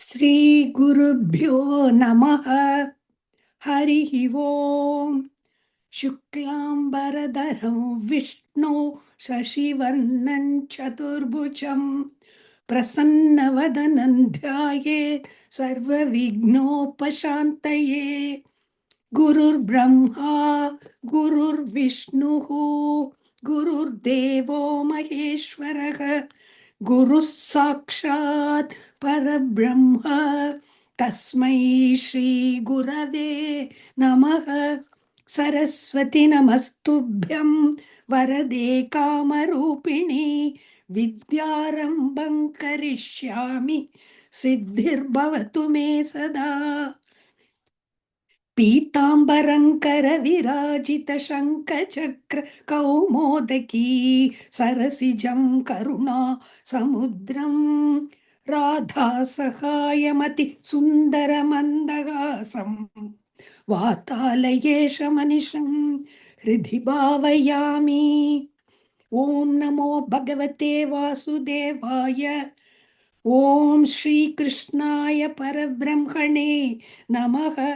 श्रीगुरुभ्यो नमः। हरिः ओम्। शुक्लाम्बरधरं विष्णु शशिवर्णं चतुर्भुजं प्रसन्नवदनं ध्यायेत् सर्वविघ्नोपशान्तये। गुरुर्ब्रह्मा गुरुर्विष्णुः गुरुर्देवो महेश्वरः गुरुः साक्षात् परब्रह्म तस्मै श्री गुरवे नमः। सरस्वती नमस्तुभ्यं वरदे कामरूपिणि विद्यारम्भं करिष्यामि सिद्धिर्भवतु मे सदा। पीताम्बरङ्करविराजितशङ्खचक्र कौमोदकी सरसिजं करुणा समुद्रं राधासहायमति सुन्दरमन्दहासं वातालयेशमनिशं हृदि भावयामि। ॐ नमो भगवते वासुदेवाय। ॐ श्रीकृष्णाय परब्रह्मणे नमः।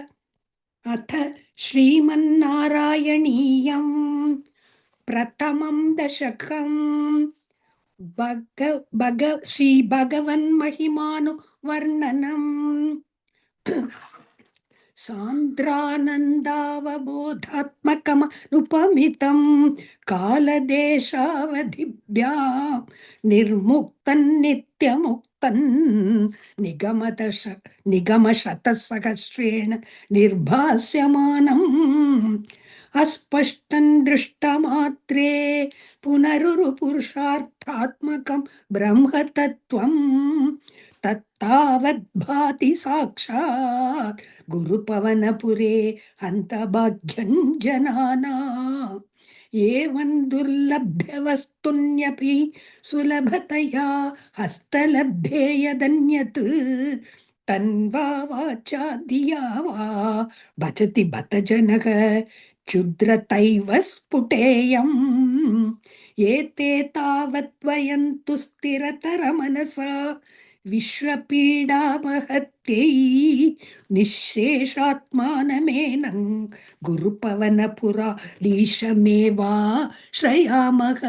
अथ श्रीमन्नारायणीयं प्रथमं दशकं श्रीभगवन्महिमानुवर्णनम्। सान्द्रानन्दावबोधात्मकमनुपमितं कालदेशावधिभ्यां निर्मुक्तं नित्यमुक्तं निगमशतसहस्रेण निर्भास्यमानम् अस्पष्टं दृष्टमात्रे पुनरुरुपुरुषार्थात्मकं ब्रह्मतत्त्वं तत्तावद्भाति साक्षात् गुरुपवनपुरे हन्तभाग्यं जनानाम्। एवं दुर्लभ्यवस्तुन्यपि सुलभतया हस्तलब्धे यदन्यत् तन्वा वाचा धिया वा भजति बत जनः क्षुद्रतैव स्फुटेयम्। एते तावत् वयन्तु स्थिरतरमनसा विश्वपीडामहत्यै निःशेषात्मानमेनं गुरुपवनपुराधीशमेवा श्रयामः।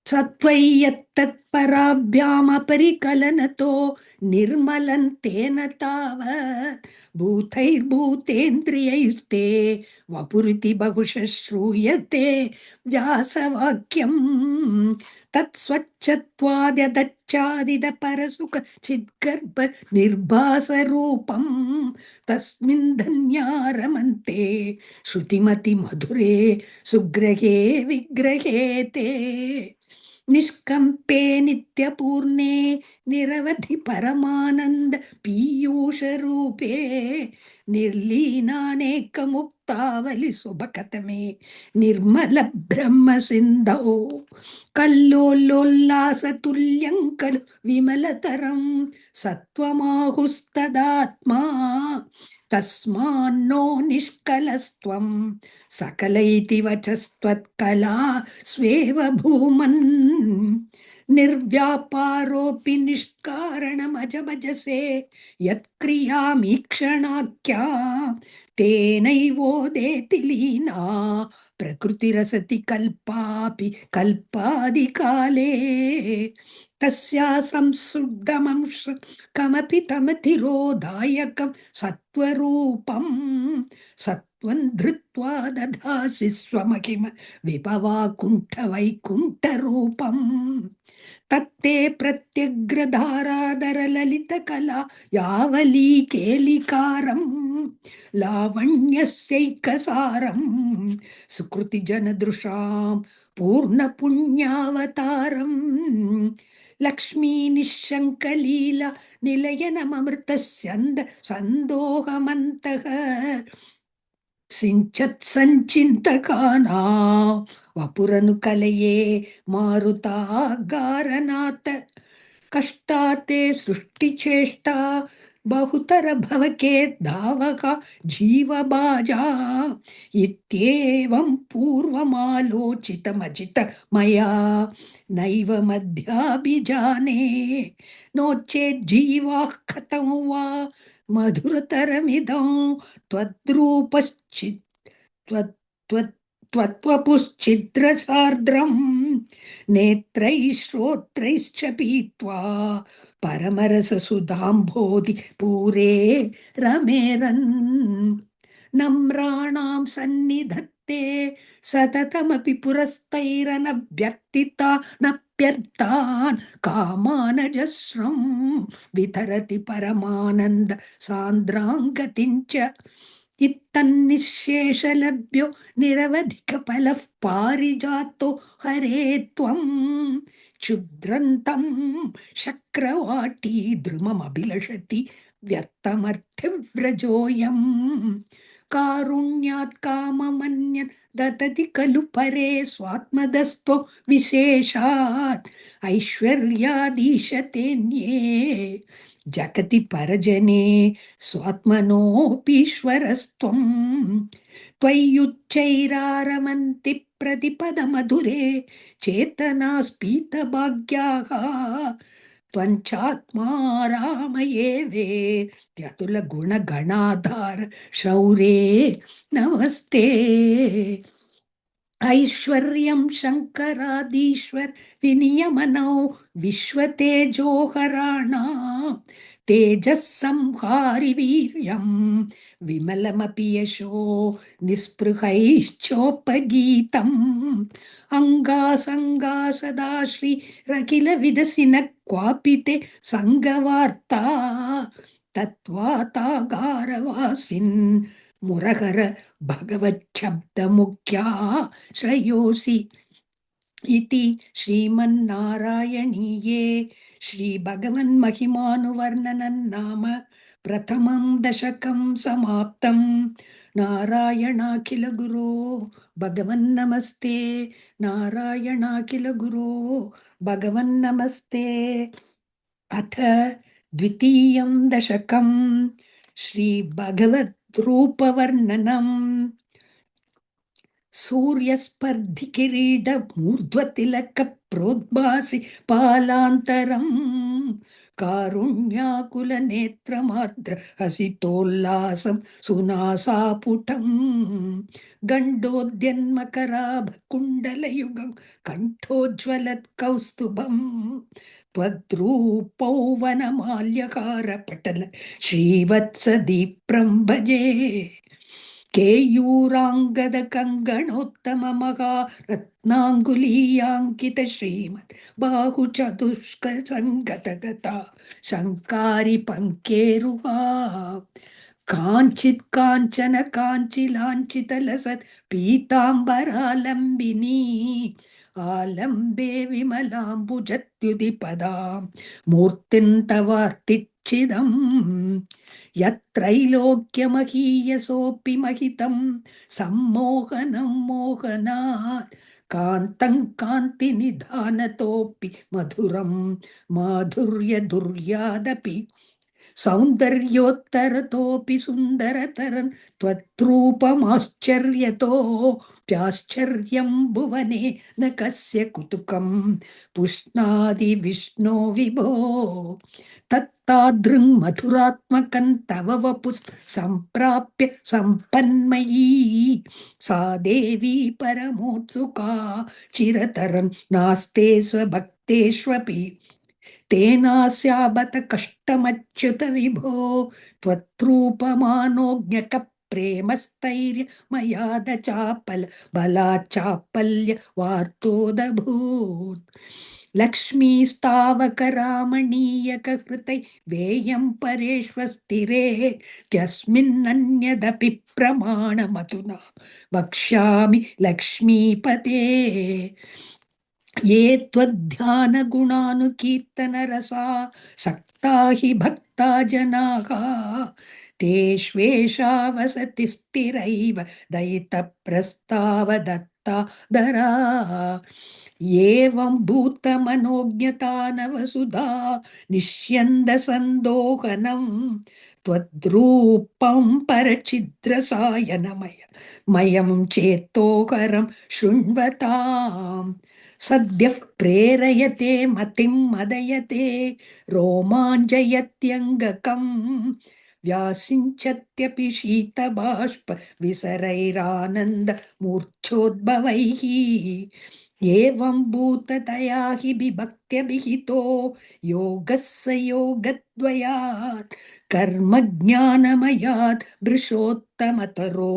सत्त्वय्यत्तत्पराभ्यामपरिकलनतो निर्मलं तेन तावत् भूतैर्भूतेन्द्रियैस्ते वपुरिति बहुशः श्रूयते व्यासवाक्यम्। तत्स्वच्छत्वाद्यदच्चादिदपरसुख चिद्गर्भ निर्भासरूपं तस्मिन् धन्या रमन्ते श्रुतिमतिमधुरे सुग्रहे विग्रहे ते। निष्कम्पे नित्यपूर्णे निरवधि परमानन्द पीयूष रूपे निर्लीनानेकमुक्तावलि सुभकतमे निर्मल ब्रह्म सिन्धौ कल्लोलोल्लासतुल्यं खलु विमलतरं सत्त्वमाहुस्तदात्मा तस्मान्नो निष्कलस्त्वं सकल इति वचस्त्वत्कला स्वेव भूमन्। निर्व्यापारोऽपि निष्कारणमजभजसे यत्क्रियामीक्षणाख्या तेनैवोदेति लीना प्रकृतिरसति कल्पापि कल्पादिकाले। तस्या संसुद्धमंश कमपि तमतिरोधायकं सत्त्वरूपं सत्त्वं धृत्वा दधासि स्वमहिम विभवाकुण्ठवैकुण्ठरूपं। तत्ते प्रत्यग्रधाराधरललितकला यावली केलिकारं लावण्यस्यैकसारं सुकृतिजनदृशां पूर्णपुण्यावतारम्। लक्ष्मी निःशङ्कलीला निलयनममृतस्यन्द सन्दोहमन्तः सिञ्चत् सञ्चिन्तकानां वपुरनुकलये मारुतागारनाथ कष्टाते सृष्टिचेष्टा बहुतर भवकेद्धावक जीवबाजा इत्येवं पूर्वमालोचितमजित मया नैव मध्याभिजाने नो चेत् जीवाः कथं वा मधुरतरमिदं त्वद्रूपश्चित् त्वत् त्वत् त्वत्वपुश्चिद्रसार्द्रम् नेत्रैः श्रोत्रैश्च पीत्वा परमरससुधाम्भोधि पूरे रमेरन् नम्राणां सन्निधत्ते सततमपि पुरस्तैरनभ्यर्थिता नप्यर्थान् कामानजस्रं वितरति परमानन्द सान्द्राङ्गतिं च इत्तन्निःशेषलभ्यो निरवधिकफलः पारिजातो हरे त्वं क्षुद्रन्तं शक्रवाटी द्रुममभिलषति व्यर्थमर्थिव्रजोऽयम् कारुण्यात् काममन्यत् ददति खलु परे स्वात्मदस्तो विशेषात् ऐश्वर्यादीशतेऽन्ये जगति परजने स्वात्मनोऽपीश्वरस्त्वं त्वय्युच्चैरारमन्ति प्रतिपदमधुरे चेतनास्पीतभाग्याः त्वञ्चात्मा रामये वेत्यतुलगुणगणाधार शौरे नमस्ते ऐश्वर्यं शङ्करादीश्वर विनियमनौ विश्वतेजोहराणां तेजः संहारि वीर्यं विमलमपि यशो निःस्पृहैश्चोपगीतम् अङ्गासङ्गा सदा श्रीरखिल विदसि न क्वापि ते सङ्गवार्ता तत्त्वातागारवासिन् मुरहर भगवच्छब्दमुख्या श्रेयोसि इति श्रीमन्नारायणीये श्रीभगवन्महिमानुवर्णनं नाम प्रथमं दशकं समाप्तं नारायणाखिल गुरो भगवन्नमस्ते नारायणाखिल गुरो भगवन्नमस्ते अथ द्वितीयं दशकं श्रीभगवद्रूपवर्णनम् सूर्यस्पर्धिकिरीटमूर्ध्वतिलकप्रोद्भासि पालान्तरं कारुण्याकुलनेत्रमाद्र हसितोल्लासं सुनासापुटं गण्डोद्यन्मकराभकुण्डलयुगं कण्ठोज्ज्वलत्कौस्तुभं त्वद्रूपौवनमाल्यकारपटल श्रीवत्सदीप्रं केयूराङ्गद कङ्गणोत्तममहारत्नाङ्गुलीयाङ्कित श्रीमद् बाहुचतुष्कर सङ्गतगता शङ्कारि पङ्केरुहा काञ्चित् काञ्चन काञ्चिलाञ्चितलसत् पीताम्बरालम्बिनी आलम्बे विमलाम्बुजत्युदिपदां मूर्तिं तवार्तिच्छिदम् यत्रैलोक्यमहीयसोऽपि महितं सम्मोहनं मोहनात् कान्तं कान्तिनिधानतोऽपि मधुरं माधुर्यदुर्यादपि सौन्दर्योत्तरतोऽपि सुन्दरतरं त्वत्रूपमाश्चर्यतोऽप्याश्चर्यं भुवने न कस्य कुतुकं पुष्णादि विष्णो विभो तत्तादृङ् मधुरात्मकं तव वपुः सम्प्राप्य सम्पन्मयी सा देवी परमोत्सुका चिरतरं नास्ते स्वभक्तेष्वपि तेनास्याबत कष्टमच्युत विभो त्वत्रूपमानोज्ञक प्रेमस्थैर्य मयाद चापल बलाच्चापल्य वार्तोदभूत् लक्ष्मीस्तावकरामणीयकहृतै वेयं परेष्वस्तिरे त्यस्मिन्नन्यदपि प्रमाणमधुना वक्ष्यामि लक्ष्मीपते ये त्वद्ध्यानगुणानुकीर्तनरसा सक्ता हि भक्ता जनाः तेष्वेषा वसति स्थिरैव दयितप्रस्तावदत्ता दरा एवं भूतमनोज्ञतानवसुधा निष्यन्दसन्दोहनम् त्वद्रूपं परचिद्रसायनमय मयं चेतोकरं शृण्वताम् सद्यः प्रेरयते मतिं मदयते रोमाञ्जयत्यङ्गकम् व्यासिञ्चत्यपि शीतबाष्प विसरैरानन्द मूर्च्छोद्भवैः एवं भूततया हि विभक्त्यभिहितो योगः स योगद्वयात् कर्मज्ञानमयात् दृशोत्तमतरो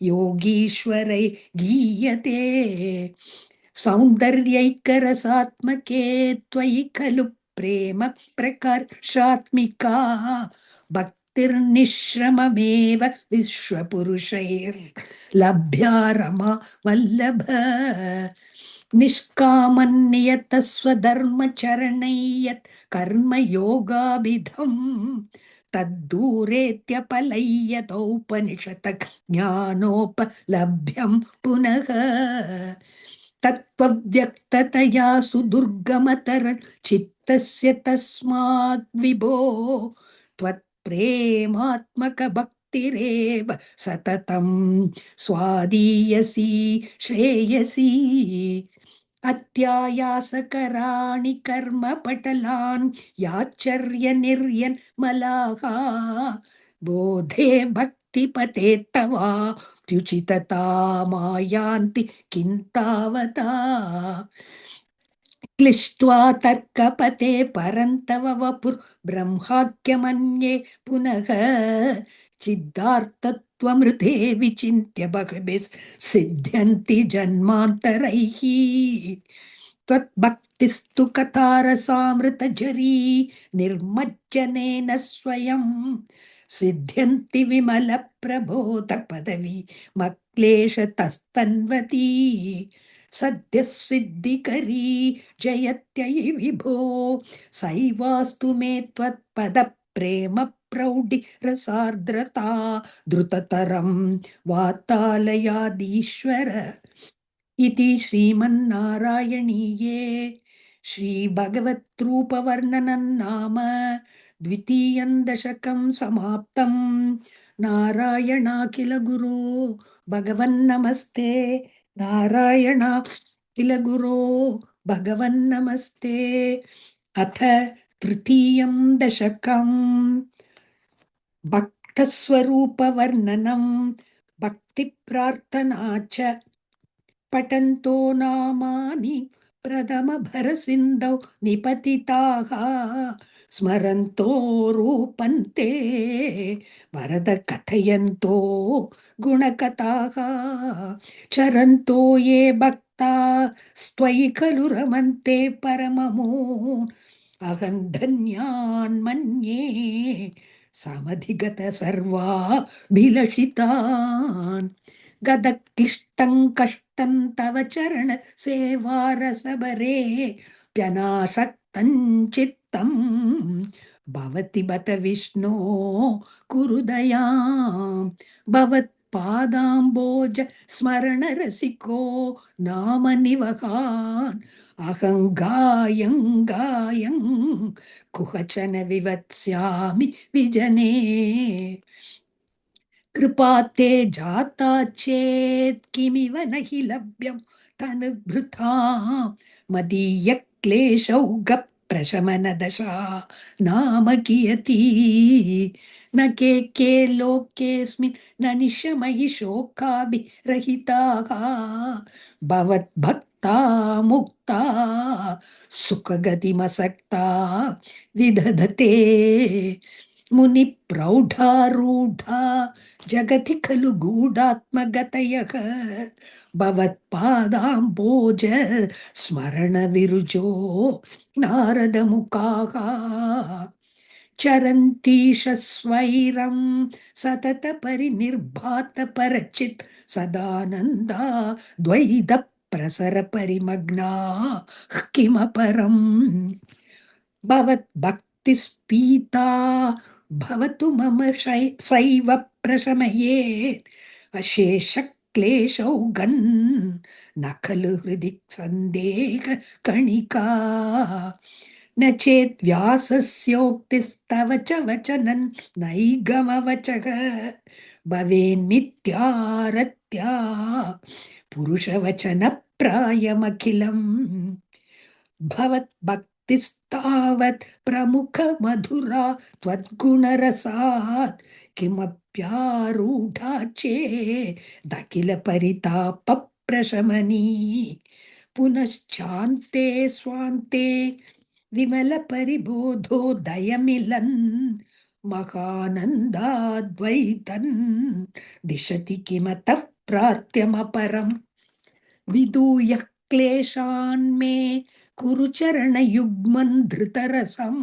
योगीश्वरै गीयते सौन्दर्यैकरसात्मके त्वयि खलु प्रेम प्रकर्षात्मिका भक्तिर्निश्रममेव विश्वपुरुषैर्लभ्या रमा वल्लभ निष्कामन्नियतस्वधर्मचरणैः कर्मयोगाभिधम् तद्दूरेत्यपलय्यतोपनिषत् ज्ञानोपलभ्यं पुनः तत्त्वव्यक्ततया सुदुर्गमतर चित्तस्य तस्मात् विभो त्वत्प्रेमात्मक भक्तिरेव सततं स्वादीयसी श्रेयसी अत्यायासकराणि कर्मपटलान् याचर्य निर्यन् मलाहा बोधे भक्तिपते तवा त्युचितता मायान्ति किन्तावता क्लिष्ट्वा तर्कपते परन्तव वपुर्ब्रह्माख्यमन्ये पुनः चिद्धार्थत्वमृते विचिन्त्य बहिर्सिद्ध्यन्ति जन्मान्तरैः त्वद्भक्तिस्तु कथारसामृतझरी निर्मज्जनेन स्वयं सिद्ध्यन्ति विमलप्रबोधपदवी मक्लेशतस्तन्वती सद्यः सिद्धिकरी जयत्ययि विभो सैवास्तु मे त्वत्पदप्रेम प्रौढि रसार्द्रता द्रुततरं वातालयादीश्वर इति श्रीमन्नारायणीये श्रीभगवद्रूपवर्णनं नाम द्वितीयं दशकं समाप्तं नारायणाखिल गुरो भगवन्नमस्ते नारायण किल गुरो भगवन्नमस्ते अथ तृतीयं दशकं भक्तस्वरूपवर्णनं भक्तिप्रार्थना च पठन्तो नामानि प्रथमभरसिन्धौ निपतिताः स्मरन्तो रूपन्ते वरद कथयन्तो गुणकथाः चरन्तो ये भक्ता स्त्वयि खलु रमन्ते परममो अहं धन्यान् मन्ये समधिगत सर्वाभिलषितान् गदक्लिष्टं कष्टं तव चरण सेवारसबरे प्यनासक्तं चित्तं भवति बत विष्णो कुरु दयां भवत्पादाम्बोज स्मरण रसिको नाम निवहान् अहं गायं गायं कुहचन विवत्स्यामि विजने कृपाते जाता चेत् किमिव न हि लभ्यं तनुभृता मदीय क्लेशौघप्रशमनदशा नाम कियती न के लोकेऽस्मिन् न निशमयि शोकाभिरहिताः भवद्भक्ता मुक्ता सुखगतिमसक्ता विदधते मुनिप्रौढारूढा जगति खलु गूढात्मगतयः भवत्पादाम्बोज स्मरणविरुजो नारदमुखाः चरन्तीश स्वैरं सतत परिनिर्भात परचित् सदानन्दा द्वैध प्रसर परिमग्ना किमपरम् भवद्भक्तिस्पीता भवतु मम सैव प्रशमयेत् अशेषक्लेशौ गन् न खलु हृदि सन्देह कणिका न चेत् व्यासस्योक्तिस्तव च वचनं नैगमवचः भवेन्मिथ्यारत्या पुरुषवचनप्रायमखिलम् भवद्भक्तिस्तावत् प्रमुखमधुरा त्वद्गुणरसात् किमप्यारूढा चेदखिलपरितापप्रशमनी पुनश्चान्ते स्वान्ते विमलपरिबोधोदयमिलन् महानन्दाद्वैतन् दिशति किमतः प्रार्थ्यमपरम् विदूय क्लेशान्मे कुरु चरणयुग्मन् धृतरसं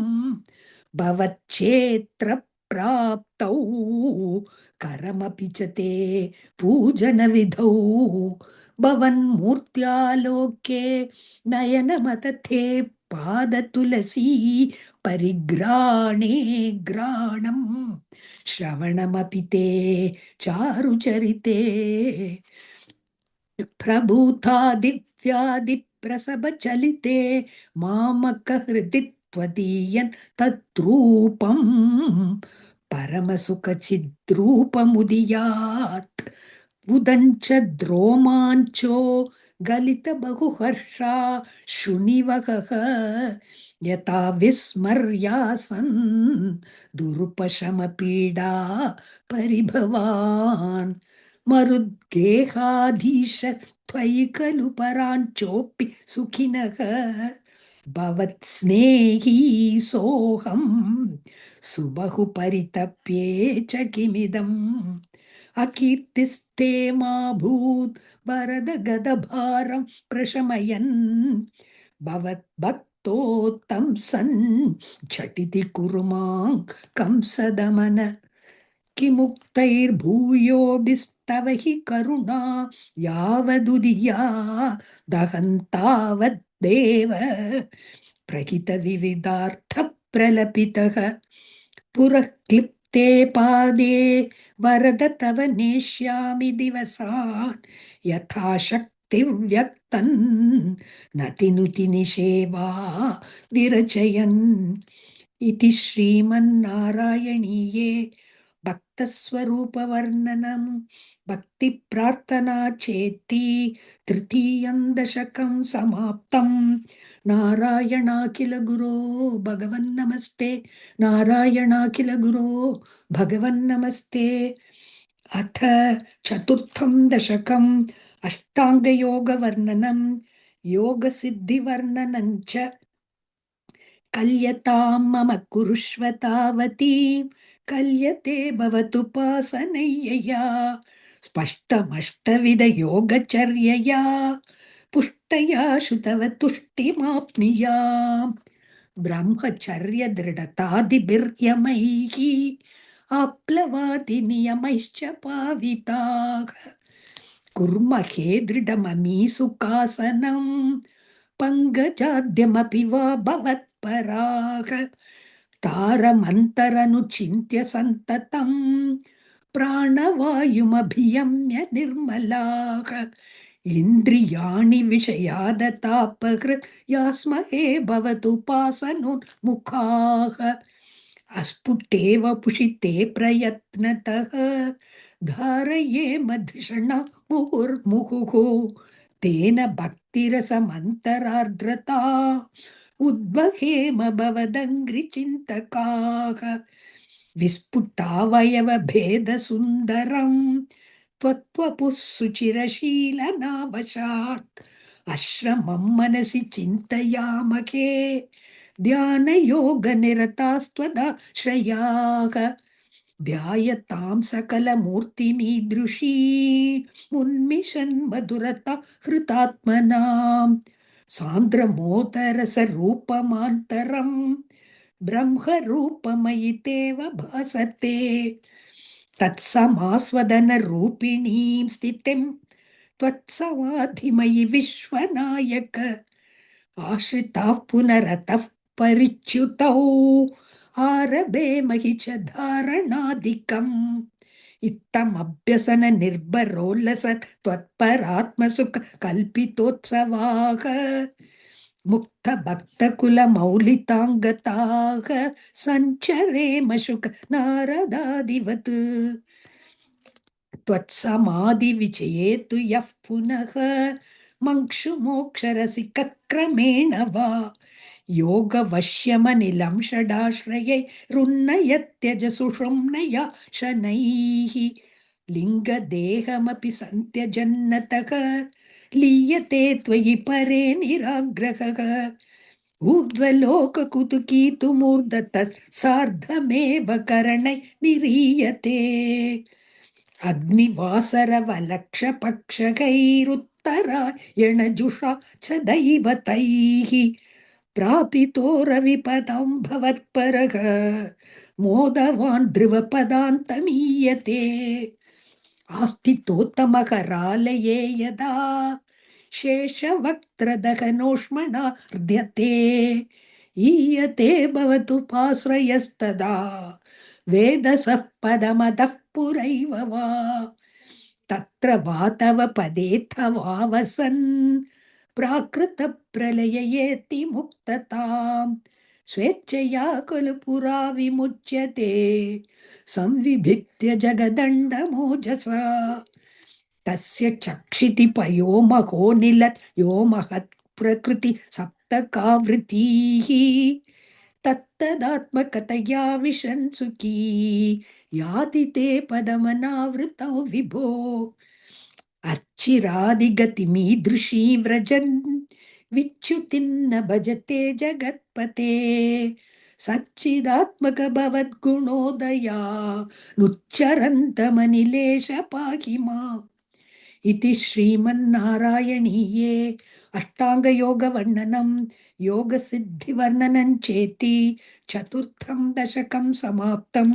भवच्चेत्र प्राप्तौ करमपि च ते पूजनविधौ भवन्मूर्त्यालोके नयनमतथे पादतुलसी परिग्राणे ग्राणं श्रवणमपि ते चारुचरिते प्रभूता दिव्यादिप्रसभचलिते मामकहृदि त्वदीयन् तद्रूपं परमसुखचिद्रूपमुदीयात् उदञ्च द्रोमाञ्चो गलितबहुहर्षा शृणिवहः यथा विस्मर्यासन् दुरुपशमपीडा परिभवान् मरुद्गेहाधीश त्वयि खलु पराञ्चोऽपि सुखिनः भवत्स्नेही सोऽहं सुबहु परितप्ये च किमिदम् अकीर्तिस्ते मा भूत् वरदगदभारं प्रशमयन् भवद्भक्तोत्तं सन् झटिति कुरु मां कंसदमन किमुक्तैर्भूयोभिस्तव हि करुणा यावदुदिया दहन्तावद्देव प्रहितविविधार्थप्रलपितः पुरः क्लिप्ते पादे वरद तव नेष्यामि दिवसान् यथाशक्तिव्यक्तन् नतिनुति निषेवा विरचयन् इति श्रीमन्नारायणीये भक्तस्वरूपवर्णनं भक्तिप्रार्थना चेति तृतीयं दशकं समाप्तं नारायणाखिल गुरो भगवन्नमस्ते नारायणाखिल गुरो भगवन्नमस्ते अथ चतुर्थं दशकम् अष्टाङ्गयोगवर्णनं योगसिद्धिवर्णनं च कल्यतां मम कुरुष्व तावतीं कल्यते भवतुपासनय्यया स्पष्टमष्टविधयोगचर्यया पुष्टया श्रुतव तुष्टिमाप्नुयाम् ब्रह्मचर्यदृढतादिभिर्यमैः आप्लवादिनियमैश्च पाविताः कुर्महे दृढममीसुखासनं पङ्कजाद्यमपि वा भवत्पराग तारमन्तरनुचिन्त्य सन्ततं प्राणवायुमभियम्य निर्मलाः इन्द्रियाणि विषयादतापहृत् यास्महे भवतुपासनोन्मुखाः अस्फुटेव पुषिते प्रयत्नतः धारये मधिषणा मुहुर्मुहुः तेन भक्तिरसमन्तरार्द्रता उद्वहेम भवदङ्घ्रिचिन्तकाः विस्फुटावयवभेदसुन्दरं त्वत्वपुः सुचिरशीलनावशात् अश्रमं मनसि चिन्तयामहे ध्यानयोगनिरतास्त्वदाश्रयाः ध्यायतां सकलमूर्तिमीदृशी मुन्मिषन् मधुरता हृतात्मनां सान्द्रमोदरसरूपमान्तरं ब्रह्मरूपमयि तेव भासते तत्समास्वदनरूपिणीं स्थितिं त्वत्समाधिमयि विश्वनायक आश्रिताः पुनरतः परिच्युतौ आरभे महि च धारणादिकम् इत्थमभ्यसन निर्भरोल्लस त्वत्परात्मसुख कल्पितोत्सवाः मुक्तभक्तकुलमौलिताङ्गताः सञ्चरेम शुक नारदादिवत् त्वत्समाधिविजये तु यः पुनः मंक्षुमोक्षरसिकक्रमेण वा योगवश्यमनिलं षडाश्रयैरुन्नयत्यज सुषुम्नया शनैः लिङ्गदेहमपि सन्त्यजन्नतः लीयते त्वयि परे निराग्रहः ऊर्ध्वलोककुतुकीतुमूर्धतः सार्धमेव करणै निरीयते अग्निवासरवलक्षपक्षकैरुत्तरायणजुषा च दैवतैः प्रापितो रविपदं भवत्परः मोदवान् ध्रुवपदान्तमीयते आस्थितोत्तमकरालये यदा शेषवक्त्रदहनोष्मणार्ध्यते ईयते भवतु पाश्रयस्तदा वेदसः पदमतः पुरैव वा तत्र वा तव पदेऽथवावसन् प्राकृतप्रलययेति मुक्तताम् स्वेच्छया खलु पुरा विमुच्यते संविभित्य जगदण्डमोजसा तस्य चक्षिति पयो महो निलत् यो महत् प्रकृति सप्तकावृतीः तत्तदात्मकतया विशन् सुखी याति ते पदमनावृतौ विभो अर्चिरादिगतिमीदृशी व्रजन् विच्युतिन्न भजते जगत्पते सच्चिदात्मक भवद्गुणोदया नुच्चरन्तमनिलेश पाहि माम् इति श्रीमन्नारायणीये अष्टाङ्गयोगवर्णनं योगसिद्धिवर्णनं चेति चतुर्थं दशकं समाप्तं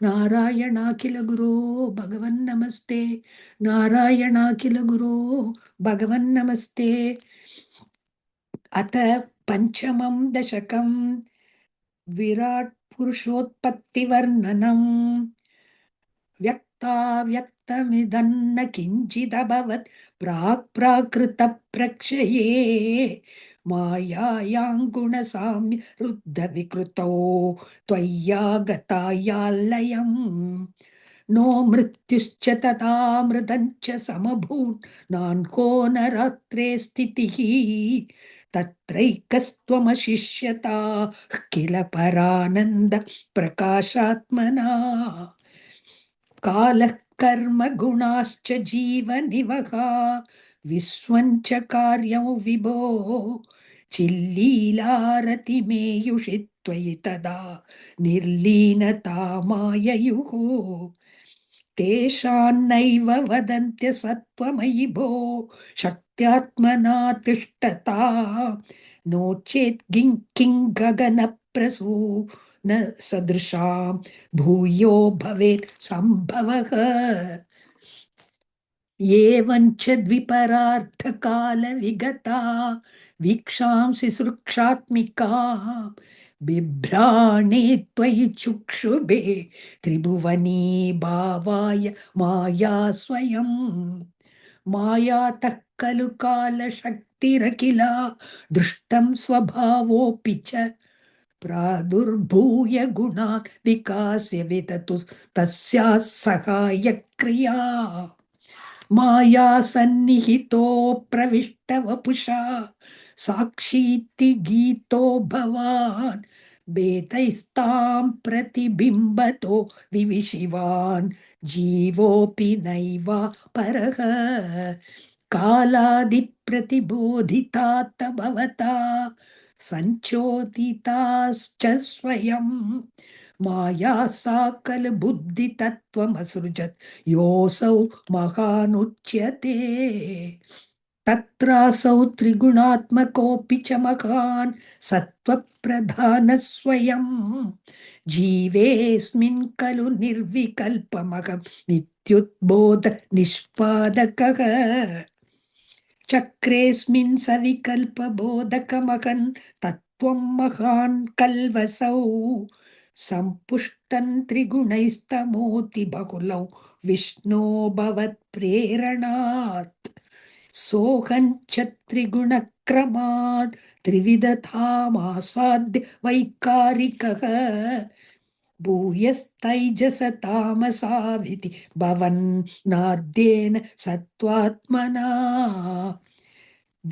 नारायणाखिल गुरो भगवन्नमस्ते नारायणाखिल गुरो भगवन्नमस्ते अथ पञ्चमं दशकं विराट् पुरुषोत्पत्तिवर्णनम् व्यक्ताव्यक्तमिदन्न किञ्चिदभवत् प्राक् प्राकृतप्रक्षये मायायां गुणसाम्य रुद्धविकृतौ त्वय्यागतायाल्लयम् नो मृत्युश्च तथा मृदञ्च समभूत् नान्को न रात्रे स्थितिः तत्रैकस्त्वमशिष्यता किल परानन्द प्रकाशात्मना कालः कर्म गुणाश्च जीवनिवहा विश्वञ्च कार्यं विभो चिल्लीलारतिमेयुषि त्वयि तदा निर्लीनता माययुः तेषान्नैव वदन्त्य सत्त्वमयि भो शक्त्यात्मना तिष्ठता नो चेत् किं गगनप्रसू न सदृशां भूयो भवेत् सम्भवः एवञ्च द्विपरार्थकालविगता वीक्षांसि सृक्षात्मिका बिभ्राणे त्वयि चुक्षुभे त्रिभुवनी भावाय माया स्वयं मायातः खलु कालशक्तिरखिला दृष्टं स्वभावोऽपि च प्रादुर्भूय गुणान् विकास्य विदतु तस्याः सहायक्रिया माया सन्निहितो प्रविष्ट वपुषा साक्षीति गीतो भवान् वेदैस्तां प्रतिबिम्बतो विविशिवान् जीवोऽपि नैव परः कालादिप्रतिबोधितात् भवता संचोदिताश्च स्वयं माया सा खलु बुद्धितत्त्वमसृजत् योऽसौ महानुच्यते तत्रासौ त्रिगुणात्मकोऽपि च महान् सत्त्वप्रधानः स्वयं जीवेऽस्मिन् खलु निर्विकल्पमहं नित्युद्बोध निष्पादकः चक्रेऽस्मिन् सविकल्पबोधकमहन् तत्त्वं महान् कल्वसौ सम्पुष्टन् त्रिगुणैस्तमोति बहुलौ विष्णो भवत्प्रेरणात् सोऽहञ्च त्रिगुणक्रमात् त्रिविधतामासाद्य वैकारिकः भूयस्तैजसतामसाविति भवन्नाद्येन सत्त्वात्मना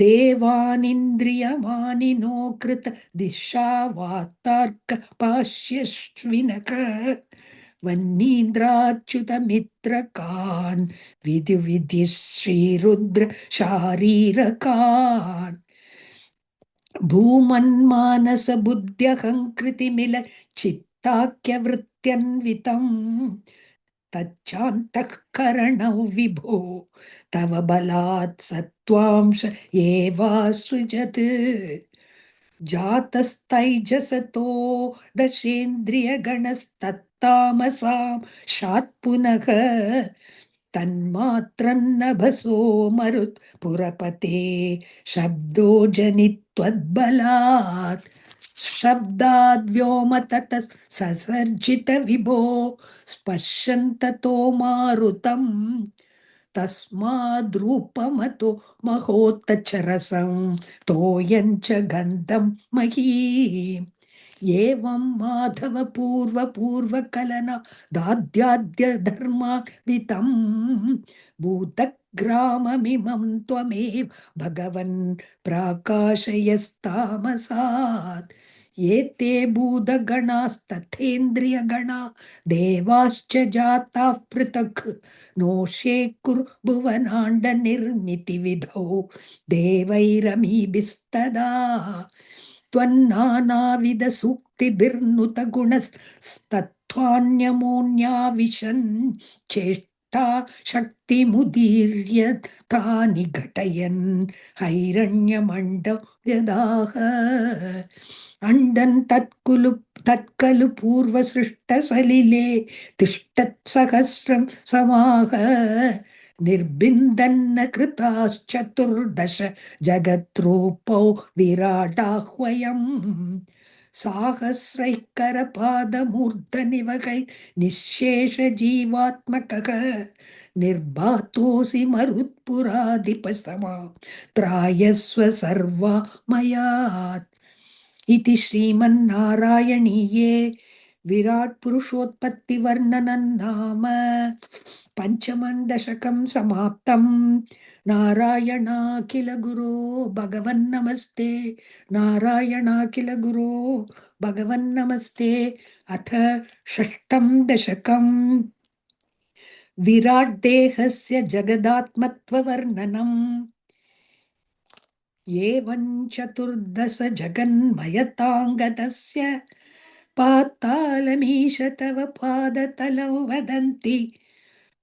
देवानिन्द्रियमानिनो कृत दिशावार्तार्क पाश्यश्विनक वह्नीन्द्राच्युतमित्रकान् विधि श्रीरुद्र शारीरकान् भूमन्मानसबुद्ध्यहङ्कृतिमिल चित्ताख्यवृत्त्यन्वितम् तच्चान्तःकरणौ विभो तव बलात् सत्त्वांश एवासृजत् जातस्तैजसतो दशेन्द्रियगणस्तत्तामसां शात्पुनः तन्मात्रन्नभसो मरुत् पुरपते शब्दो जनित्वद्बलात् शब्दाद्व्योम ततः ससर्जित विभो स्पश्यन्ततो मारुतम् तस्माद्रूपमतो महोत्तचरसं तोयञ्च गन्धं महीम् एवं माधव पूर्वकलना दाद्याद्य धर्मावितं भूतग्राममिमं त्वमेव भगवन् प्राकाशयस्तामसात् एते भूतगणास्तथेन्द्रियगणा देवाश्च जाताः पृथक् नोषे कुरु भुवनाण्ड निर्मितिविधौ देवैरमीभिस्तदा त्वन्नानाविध सूक्तिभिर्नुत गुणस्तत्त्वान्यमोऽन्याविशन् चेष्टा शक्तिमुदीर्य तानि घटयन् हैरण्यमण्डव व्यदाह अण्डन् तत्कलु पूर्वसृष्टसलिले तिष्ठत्सहस्रं समाह निर्बिन्दन्न कृताश्चतुर्दश जगद्रूपौ विराटाह्वयम् साहस्रैकरपादमूर्धनिवहै निःशेषजीवात्मकः निर्भातोऽसि मरुत्पुराधिपसमा त्रायस्व सर्वा मयात् इति श्रीमन्नारायणीये विराट पुरुषोत्पत्तिवर्णनं नाम पंचमं दशकं समाप्तं नारायणाखिल गुरो भगवन्नमस्ते नारायणाखिल गुरो भगवन्नमस्ते अथ षष्ठं दशकं विराट देहस्य जगदात्मत्ववर्णनम् एवं चतुर्दश जगन्मयताङ्गतस्य पातालमीश तव पादतलं वदन्ति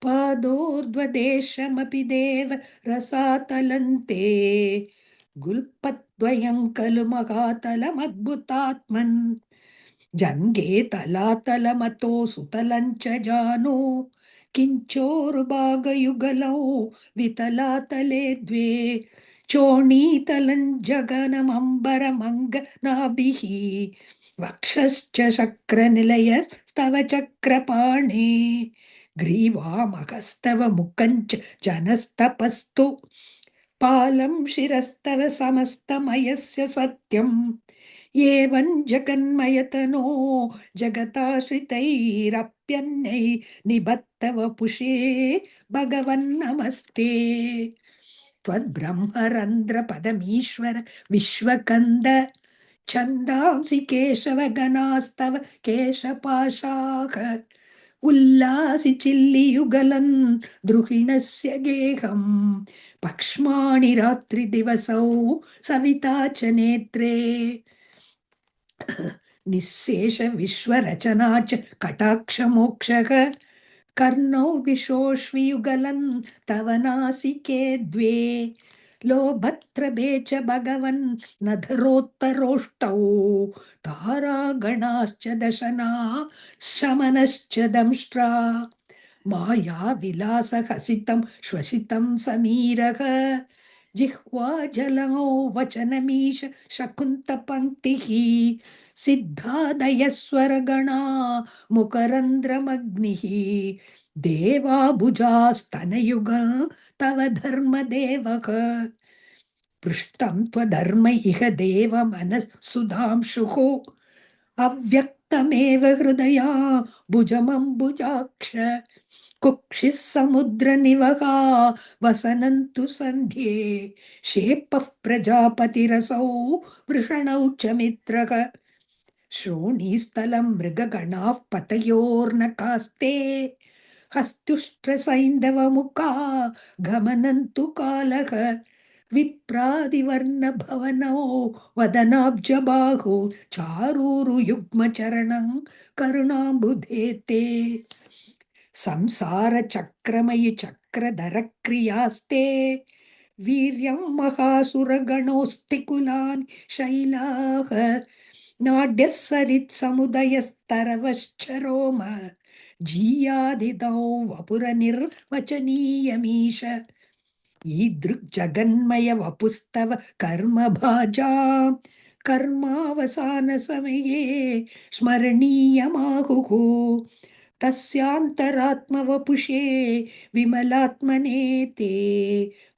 पादोर्ध्वदेशमपि देव रसातलन्ते गुल्पद्वयं खलु महातलमद्भुतात्मन् जङ्गे तलातलमतो सुतलं च जानो किञ्चोरुभागयुगलौ वितलातले द्वे चोणीतलं जगनमम्बरमङ्गनाभिः वक्षश्च शक्रनिलयस्तव चक्रपाणे ग्रीवामहस्तव मुखञ्च जनस्तपस्तु पालं शिरस्तव समस्तमयस्य सत्यम् एवं जगन्मयतनो जगताश्रितैरप्यन्यै निबद्धव पुषे भगवन्नमस्ते त्वद्ब्रह्मरन्ध्रपदमीश्वर विश्वकन्द छन्दांसि केशवगणास्तव केशपाशाः उल्लासि चिल्लियुगलन् द्रुहिणस्य गेहम् पक्ष्माणि रात्रिदिवसौ सविता च नेत्रे निःशेष विश्वरचना च कटाक्षमोक्षः कर्णौ दिशोष्वियुगलन् तव नासिके द्वे लोभत्रभे च भगवन् नधरोत्तरोष्टौ तारागणाश्च दशना शमनश्च दंष्ट्रा माया विलासहसितं श्वसितं समीरः जिह्वा जलौ वचनमीश शकुन्तपङ्क्तिः सिद्धादयस्वरगणा मुकरन्ध्रमग्निः देवाभुजास्तनयुगा तव धर्मदेवक पृष्टं त्वधर्म इह देवमनःसुधांशुः अव्यक्तमेव हृदया भुजमम्बुजाक्ष कुक्षिः समुद्रनिवहा वसनन्तु सन्ध्ये शेपः प्रजापतिरसौ वृषणौ च मित्रः श्रोणीस्थलं मृगगणाः पतयोर्नकास्ते हस्तुष्ट्रसैन्धवमुखा गमनन्तु कालः विप्रादिवर्णभवनौ वदनाब्जबाहु चारूरुयुग्मचरणं करुणाम्बुधे ते संसारचक्रमयि चक्रधरक्रियास्ते वीर्यं महासुरगणोऽस्ति कुलान् शैलाः नाड्यः सरित्समुदयस्तरवश्चरोम जीयादिदौ वपुरनिर्वचनीयमीश ईदृग्जगन्मय वपुस्तव कर्मभाजा कर्मावसानसमये स्मरणीयमाहुः तस्यान्तरात्मवपुषे विमलात्मने ते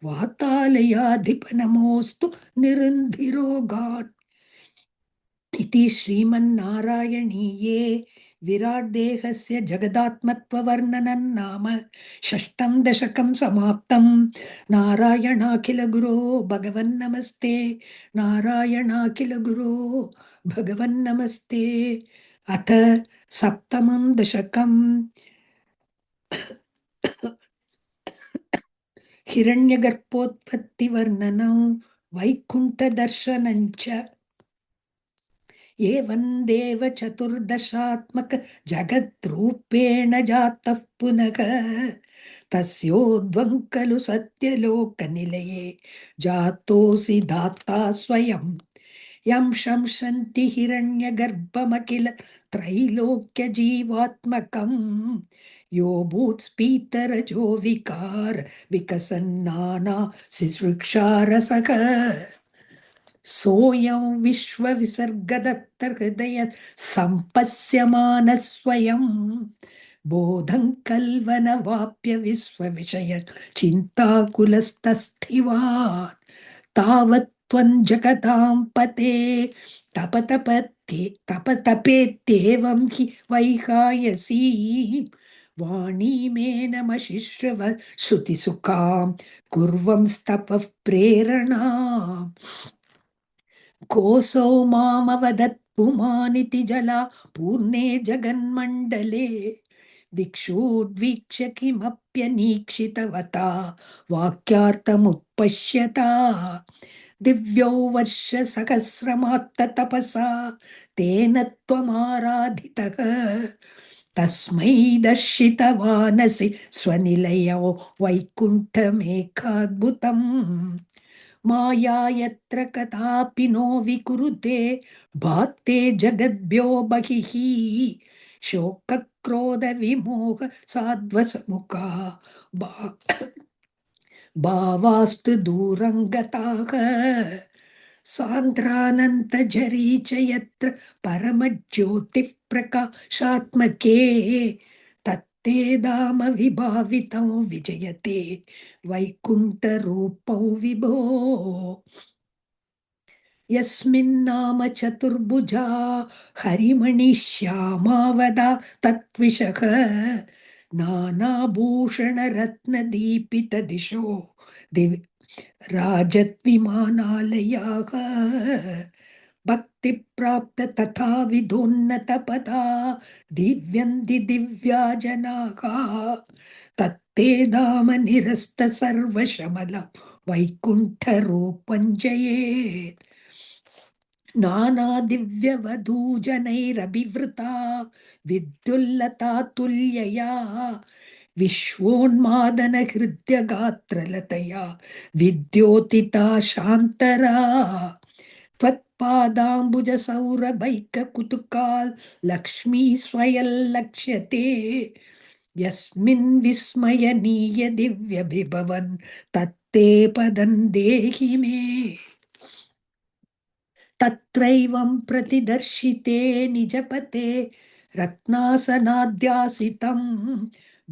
वातालयाधिपनमोऽस्तु निरुन्धिरोगान् इति श्रीमन्नारायणीये विराट्देहस्य जगदात्मत्ववर्णनं नाम षष्ठं दशकं समाप्तं। नारायणाखिलगुरो भगवन्नमस्ते। नारायणाखिलगुरो भगवन्नमस्ते। अथ सप्तमं दशकं हिरण्यगर्भोत्पत्तिवर्णनं वैकुण्ठदर्शनञ्च एवं देव चतुर्दशात्मक जगद्रूपेण जातः पुनः तस्योर्ध्वं खलु सत्यलोकनिलये जातोऽसि दाता स्वयं यं शंसन्ति हिरण्यगर्भमखिल त्रैलोक्यजीवात्मकं यो भूत्स्फीतरजो विकार विकसन्नाना शिशृक्षारसः सोऽयं विश्वविसर्गदत्तहृदय सम्पश्यमानः स्वयं बोधं कल्वनवाप्य विश्वविषय चिन्ताकुलस्तस्थिवान् तावत् त्वं जगतां पते तपतपेत्येवं हि वैहायसी वाणीमेनमशिश्रव श्रुतिसुखां कुर्वंस्तपः प्रेरणाम् कोऽसौ मामवदत् पुमानिति जला पूर्णे जगन्मण्डले दिक्षोद्वीक्ष्य किमप्यनीक्षितवता वाक्यार्थमुत्पश्यता दिव्यौ वर्षसहस्रमात्ततपसा तेन त्वमाराधितः तस्मै दर्शितवानसि स्वनिलयौ वैकुण्ठमेकाद्भुतम् माया यत्र कदापि नो विकुरुते भात्ते जगद्भ्यो बहिः शोकक्रोधविमोह साध्वसमुखा भावास्तु दूरं गताः सान्द्रानन्तझरी च यत्र परमज्योतिः प्रकाशात्मके तत्ते धाम विभावितौ विजयते वैकुण्ठरूपौ विभो यस्मिन्नाम चतुर्भुजा हरिमणिश्यामावदा तत्विषः नानाभूषणरत्नदीपितदिशो राजद्विमानालयाः भक्तिप्राप्त तथा विधोन्नतपदा दिव्यन्ति दिव्या जनाः तत्ते धाम निरस्त सर्वशमलं वैकुण्ठरूपं जयेत् नानादिव्यवधूजनैरभिवृता विद्युल्लता तुल्यया विश्वोन्मादनहृद्यगात्रलतया विद्योतिता शान्तरा त्वत्पादाम्बुजसौरभैककुतुकाल् लक्ष्मी स्वयं लक्ष्यते यस्मिन् विस्मयनीय दिव्यविभवन् तत्ते पदं देहि मे तत्रैवं प्रतिदर्शिते निजपते रत्नासनाद्यासितं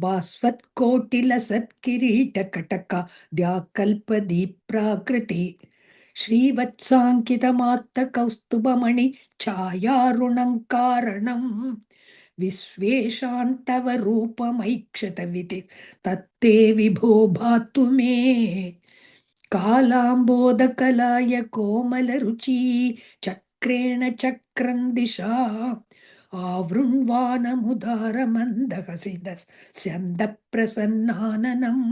भास्वत्कोटिलसत्किरीटकटकाद्याकल्पदीप्राकृति श्रीवत्साङ्कितमात्तकौस्तुभमणि छायारुणङ्कारणम् विश्वेशान्तव रूपमैक्षतविति तत्ते विभो भातु मे कालाम्बोदकलाय कोमलरुची चक्रेण चक्रं दिशा आवृण्वानमुदारमन्दहसितस्यन्दप्रसन्नाननम्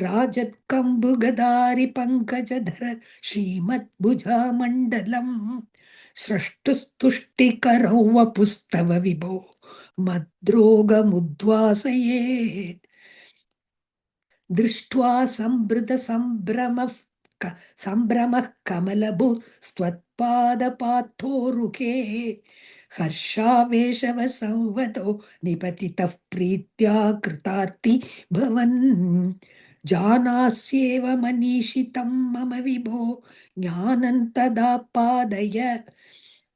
राजत्कम्बुगदारि पङ्कजधर श्रीमद्भुजामण्डलम् स्रष्टुस्तुष्टिकरौ वपुस्तव विभो मद्रोगमुद्वासयेत् दृष्ट्वा सम्भ्रमः कमलभो स्त्वत्पादपाथोरुके हर्षावेशव संवतो निपतितः प्रीत्या कृतार्ति भवन् जानास्येव मनीषितं मम विभो ज्ञानं तदा पादय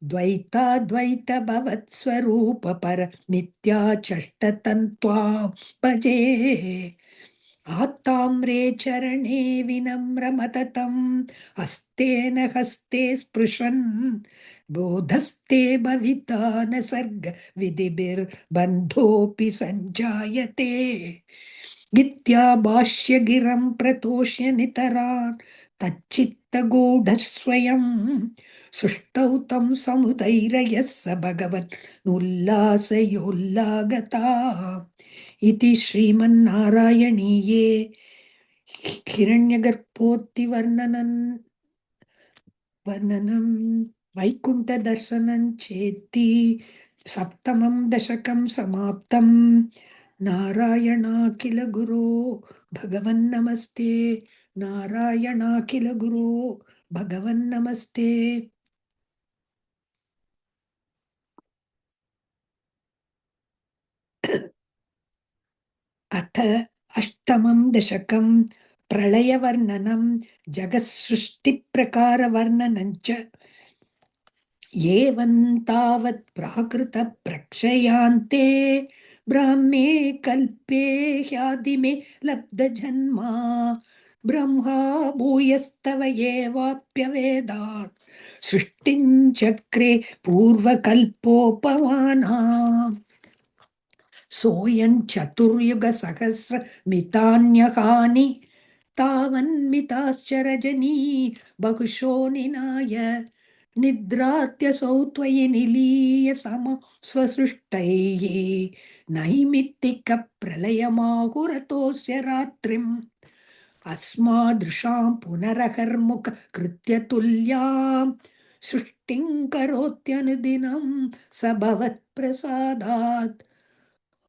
द्वैताद्वैत भवत्स्वरूप पर मिथ्याचष्टतन्त्वां भजे आत्ताम्रे चरणे विनम्रमततम् हस्तेन हस्ते स्पृशन् बोधस्ते भविता न सर्ग विधिभिर्बन्धोऽपि सञ्जायते गित्याभाष्यगिरं प्रतोष्य नितरान् तच्चित्तगूढस्वयं सृष्टौ तं समुदैरयः स भगवन् उल्लासयोल्लागता इति श्रीमन्नारायणीये वर्णनं वैकुण्ठदर्शनं चेति सप्तमं दशकं समाप्तं नारायणाखिल गुरो भगवन्नमस्ते नारायणाखिल गुरो भगवन्नमस्ते अथ अष्टमं दशकं प्रलयवर्णनं जगत्सृष्टिप्रकारवर्णनं च एवं तावत् प्राकृतप्रक्षयान्ते ब्राह्मे कल्पे ह्यादिमे लब्धजन्मा ब्रह्मा भूयस्तव एवाप्यवेदात् सृष्टिं चक्रे पूर्वकल्पोपमानाम् सोऽयं चतुर्युगसहस्रमितान्यहानि तावन्मिताश्च रजनी बहुशो निनाय निद्रात्यसौ त्वयि निलीय सम स्वसृष्टैः नैमित्तिकप्रलयमाहुरतोऽस्य रात्रिम् अस्मादृशां पुनरहर्मुख कृत्य तुल्यां सृष्टिं करोत्यनुदिनं स भवत्प्रसादात्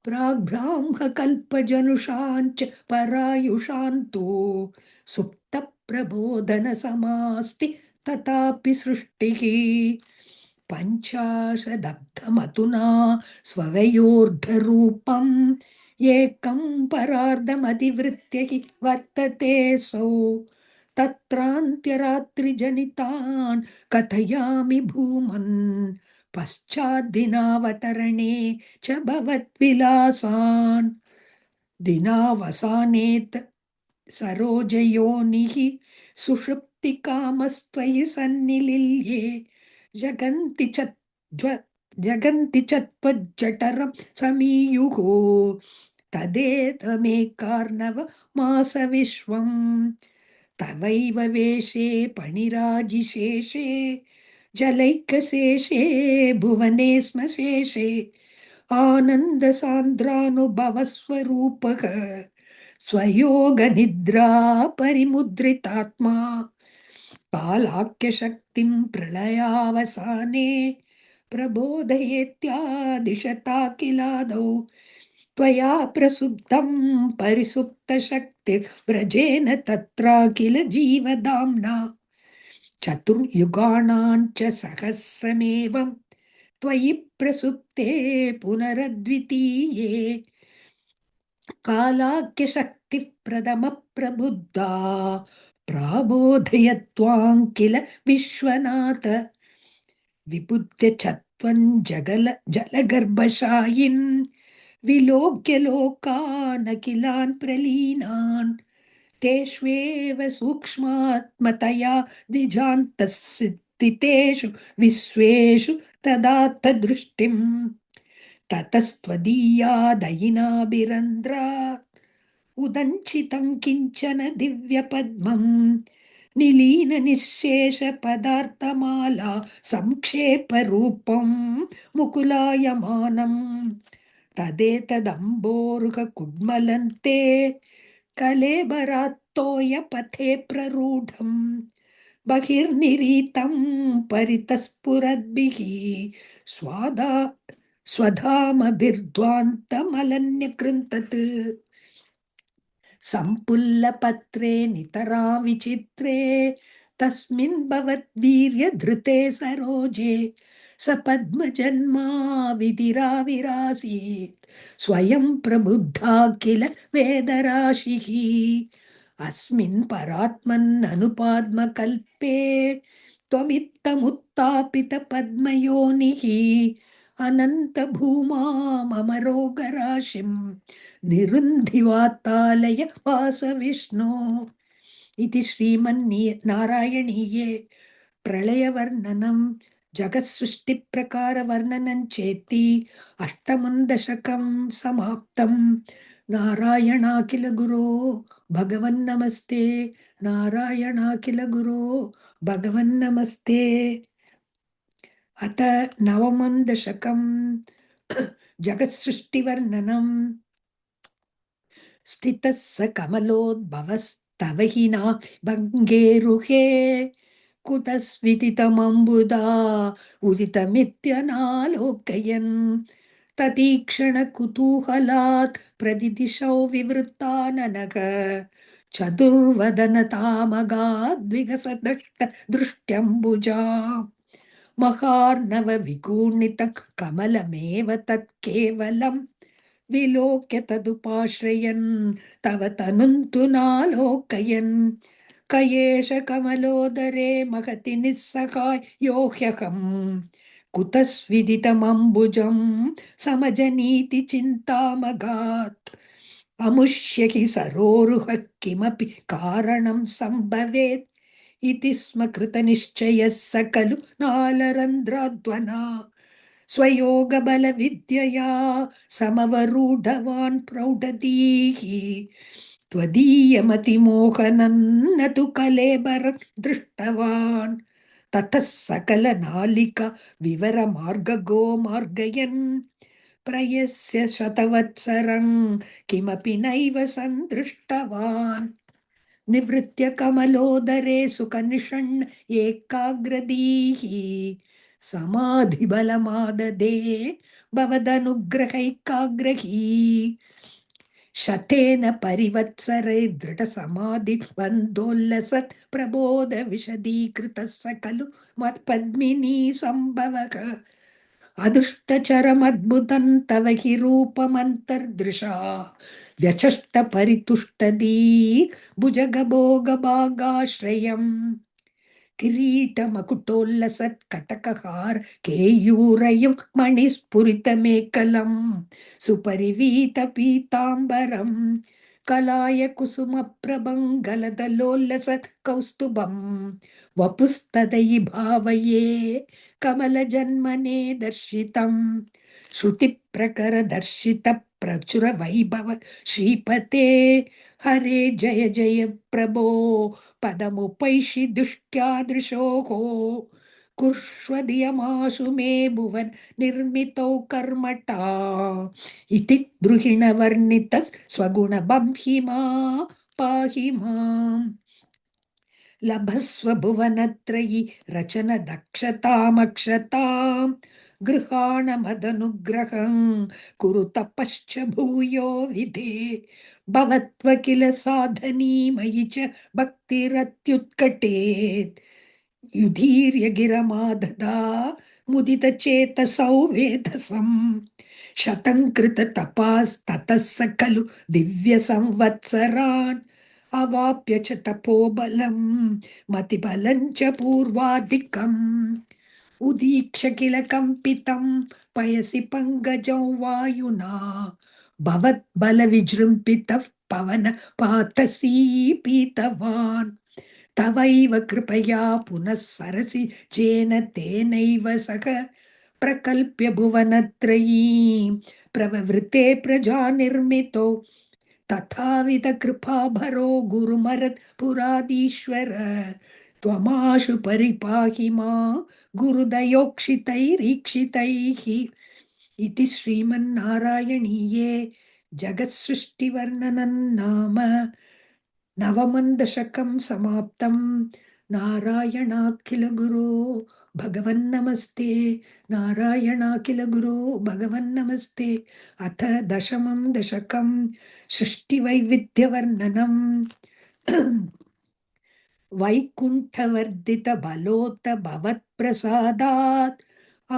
प्राग्ब्राह्मकल्पजनुषाञ्च परायुषान्तो सुप्तप्रबोधनसमास्ति तथापि सृष्टिः पञ्चाशदब्धमधुना स्ववयोर्धरूपम् एकं परार्धमधिवृत्य हि वर्ततेऽसौ तत्रान्त्यरात्रिजनितान् कथयामि भूमन् पश्चाद्दिनावतरणे च भवद्विलासान् दिनावसानेत सरोजयोनिः सुषुप्तिकामस्त्वयि सन्निलिल्ये जगन्ति च जगन्ति च त्वज्जठरं समीयुः तदेतमेकार्णव मास विश्वम् तवैव वेशे पणिराजिशेषे जलैकशेषे भुवने स्म शेषे आनन्दसान्द्रानुभवस्वरूपः स्वयोगनिद्रा परिमुद्रितात्मा कालाख्यशक्तिं प्रलयावसाने प्रबोधयेत्यादिशता किलादौ त्वया प्रसुप्तं परिसुप्तशक्तिर्व्रजेन तत्राखिल जीवदाम्ना चतुर्युगाणां च सहस्रमेवं त्वयि प्रसुप्ते पुनरद्वितीये कालाख्यशक्तिः प्रथमप्रबुद्धा स्वाबोधयत्वां किल विश्वनाथ विबुध्य चत्वं जलगर्भशायिन् विलोक्य लोकानखिलान् प्रलीनान् तेष्वेव सूक्ष्मात्मतया द्विजान्तस्थितेषु विश्वेषु तदात्तदृष्टिम् ततस्त्वदीयादयिनाभिरन्द्रा उदञ्चितं किञ्चन दिव्यपद्मम् निलीननिःशेषपदार्थमाला संक्षेपरूपं मुकुलायमानम् तदेतदम्बोरुहकुड्मलन्ते कलेबरात्तोयपथे प्ररूढम् बहिर्निरीतं परितस्फुरद्भिः स्वादा स्वधामभिर्ध्वान्तमलन्यकृन्तत् सम्पुल्लपत्रे नितरा विचित्रे तस्मिन् भवद्वीर्यधृते सरोजे स पद्मजन्मा विधिराविरासीत् स्वयं प्रबुद्धा किल वेदराशिः अस्मिन् परात्मन्ननुपाद्मकल्पे त्वमित्तमुत्तापितपद्मयोनिः अनन्तभूमाममरोगराशिं निरुन्धिवातालय वासविष्णो इति श्रीमन्नारायणीये प्रलयवर्णनं जगत्सृष्टिप्रकारवर्णनं चेति अष्टमं दशकं समाप्तं नारायणाखिल गुरो भगवन्नमस्ते नारायणाखिल गुरो भगवन्नमस्ते अथ नवमं दशकं जगत्सृष्टिवर्णनं स्थितः स कमलोद्भवस्तव हि न भङ्गेरुहे कुतस्विदितमम्बुदा उदितमित्यनालोकयन् ततीक्षणकुतूहलात् प्रदिदिशौ विवृत्ताननः चतुर्वदनतामगाद्विगसदष्ट दृष्ट्यम्बुजा महार्णवविगूर्णितं कमलमेव तत् केवलम् विलोक्य तदुपाश्रयन् तव तनुन्तु नालोकयन् कयेष कमलोदरे महति निस्सहायो ह्यहम् कुतस्विदितमम्बुजं समजनीति चिन्तामगात् अमुष्य हि सरोरुह किमपि कारणं सम्भवेत् इति स्म कृतनिश्चयः स खलु नालरन्ध्राध्वना स्वयोगबलविद्यया समवरूढवान् प्रौढधीः त्वदीयमतिमोहनं न तु कलेबरं दृष्टवान् ततः सकलनालिका विवरमार्गगो मार्गयन् प्रयस्य शतवत्सरं किमपि नैव सन्दृष्टवान् निवृत्य कमलोदरे सुखनिषण्ण एकाग्रदीः समाधिबलमाददे भवदनुग्रहैकाग्रही शतेन परिवत्सरे दृढसमाधिबन्धोल्लसत् प्रबोध विशदीकृतः स खलु मत्पद्मिनी सम्भवः अदृष्टचरमद्भुतं तव हि रूपमन्तर्दृशा व्यचष्ट परितुष्टदी भुजगभोगभागाश्रयम् किरीटमकुटोल्लसत्कटकहार केयूरयुं मणिस्फुरितमेकलम् सुपरिवीतपीताम्बरम् कलाय कुसुमप्रभङ्गलदलोल्लसत् कौस्तुभम् वपुस्तदयि भावये कमलजन्मने दर्शितम् श्रुतिप्रकरदर्शित प्रचुरवैभव श्रीपते हरे जय जय प्रभो पदमुपैषि दुष्ट्यादृशोः कुर्ष्वधियमाशु मे भुवन निर्मितौ कर्मटा इति द्रुहिणवर्णितः स्वगुणबंहिमा पाहि माम् लभस्व भुवनत्रयी रचन दक्षतामक्षतां गृहाणमदनुग्रहं कुरु तपश्च भूयो विधे भवत्व किल साधनी मयि च भक्तिरत्युत्कटेत् युधीर्य गिरमाददा मुदितचेतसौ वेधसं शतं कृत तपास्ततः स खलु दिव्य संवत्सरान् अवाप्य च तपोबलं मतिबलं च पूर्वाधिकम् उदीक्ष किल कंपितं पयसि पंगजौ वायुना भवद्बलविजृम्भितः पवन पातसी पीतवान् तवैव कृपया पुनः सरसि जेन तेनैव सह प्रकल्प्य भुवनत्रयीं प्रववृते प्रजा निर्मितो तथाविध कृपाभरो गुरुमरत् पुरादीश्वर त्वमाशु परिपाहि मा गुरुदयोक्षितैरीक्षितैः इति श्रीमन्नारायणीये जगत्सृष्टिवर्णनं नाम नवमं दशकं समाप्तं नारायणाखिल गुरो भगवन्नमस्ते नारायणाखिल गुरो भगवन्नमस्ते अथ दशमं दशकं सृष्टिवैविध्यवर्णनम् वैकुण्ठवर्धित बलोत भवत्प्रसादात्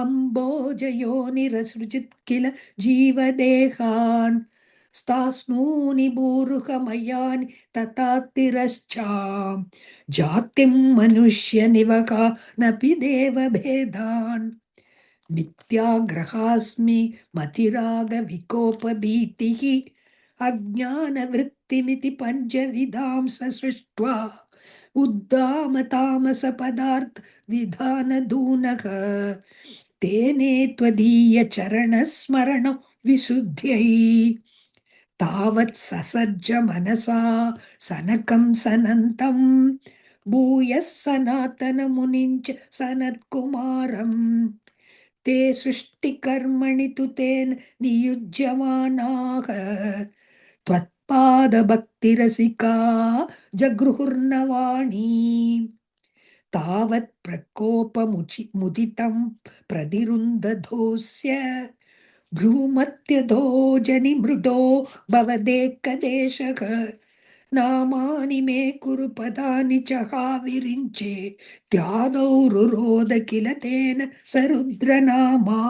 अम्बोजयोनिरसृजित् किल जीवदेहान् स्तास्नूनि भूरुहमयानि तथा तिरश्चाम् जातिं मनुष्यनिवकानपि देवभेदान् मिथ्याग्रहास्मि मतिरागविकोपभीतिः अज्ञानवृत्तिमिति पञ्चविधां ससृष्ट्वा उद्दाम तामस पदार्थ विधानधूनः तेने त्वदीय चरणस्मरण विशुद्ध्यै तावत् ससज्ज मनसा सनकं सनन्तं भूयः सनातनमुनिञ्च सनत्कुमारम् ते सृष्टिकर्मणि तु तेन नियुज्यमानाः त्वत्पादभक्तिरसिका जगृहुर्नवाणी तावत् प्रकोपमुदितं प्रतिरुन्धधोऽस्य भ्रूमत्यधो जनिमृडो भवदेकदेशः नामानि मे कुरु पदानि च हाविरिञ्चे त्यादौ रुरोद किल तेन सरुद्रनामा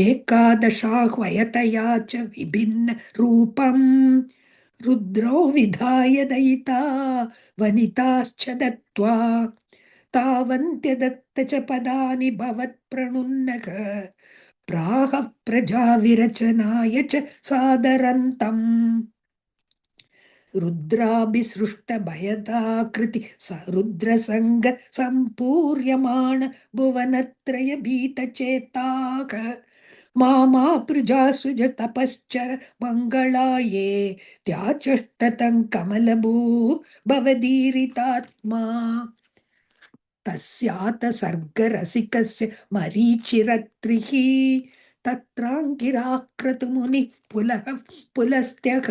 एकादशाह्वयतया च विभिन्न रूपम् रुद्रो विधाय दयिता वनिताश्च दत्त्वा तावन्त्यदत्त च पदानि भवत्प्रणुन्नक प्राह प्रजाविरचनाय च सादरन्तम् रुद्राभिसृष्टभयदाकृति रुद्रसङ्ग सम्पूर्यमाण भुवनत्रय भीतचेताक मामा प्रजासुज तपश्चर मङ्गलाये त्याचष्टतं कमलभू भवदीरितात्मा तस्यात सर्गरसिकस्य मरीचिरत्रिः तत्राङ्गिराक्रतुमुनिः पुलस्त्यः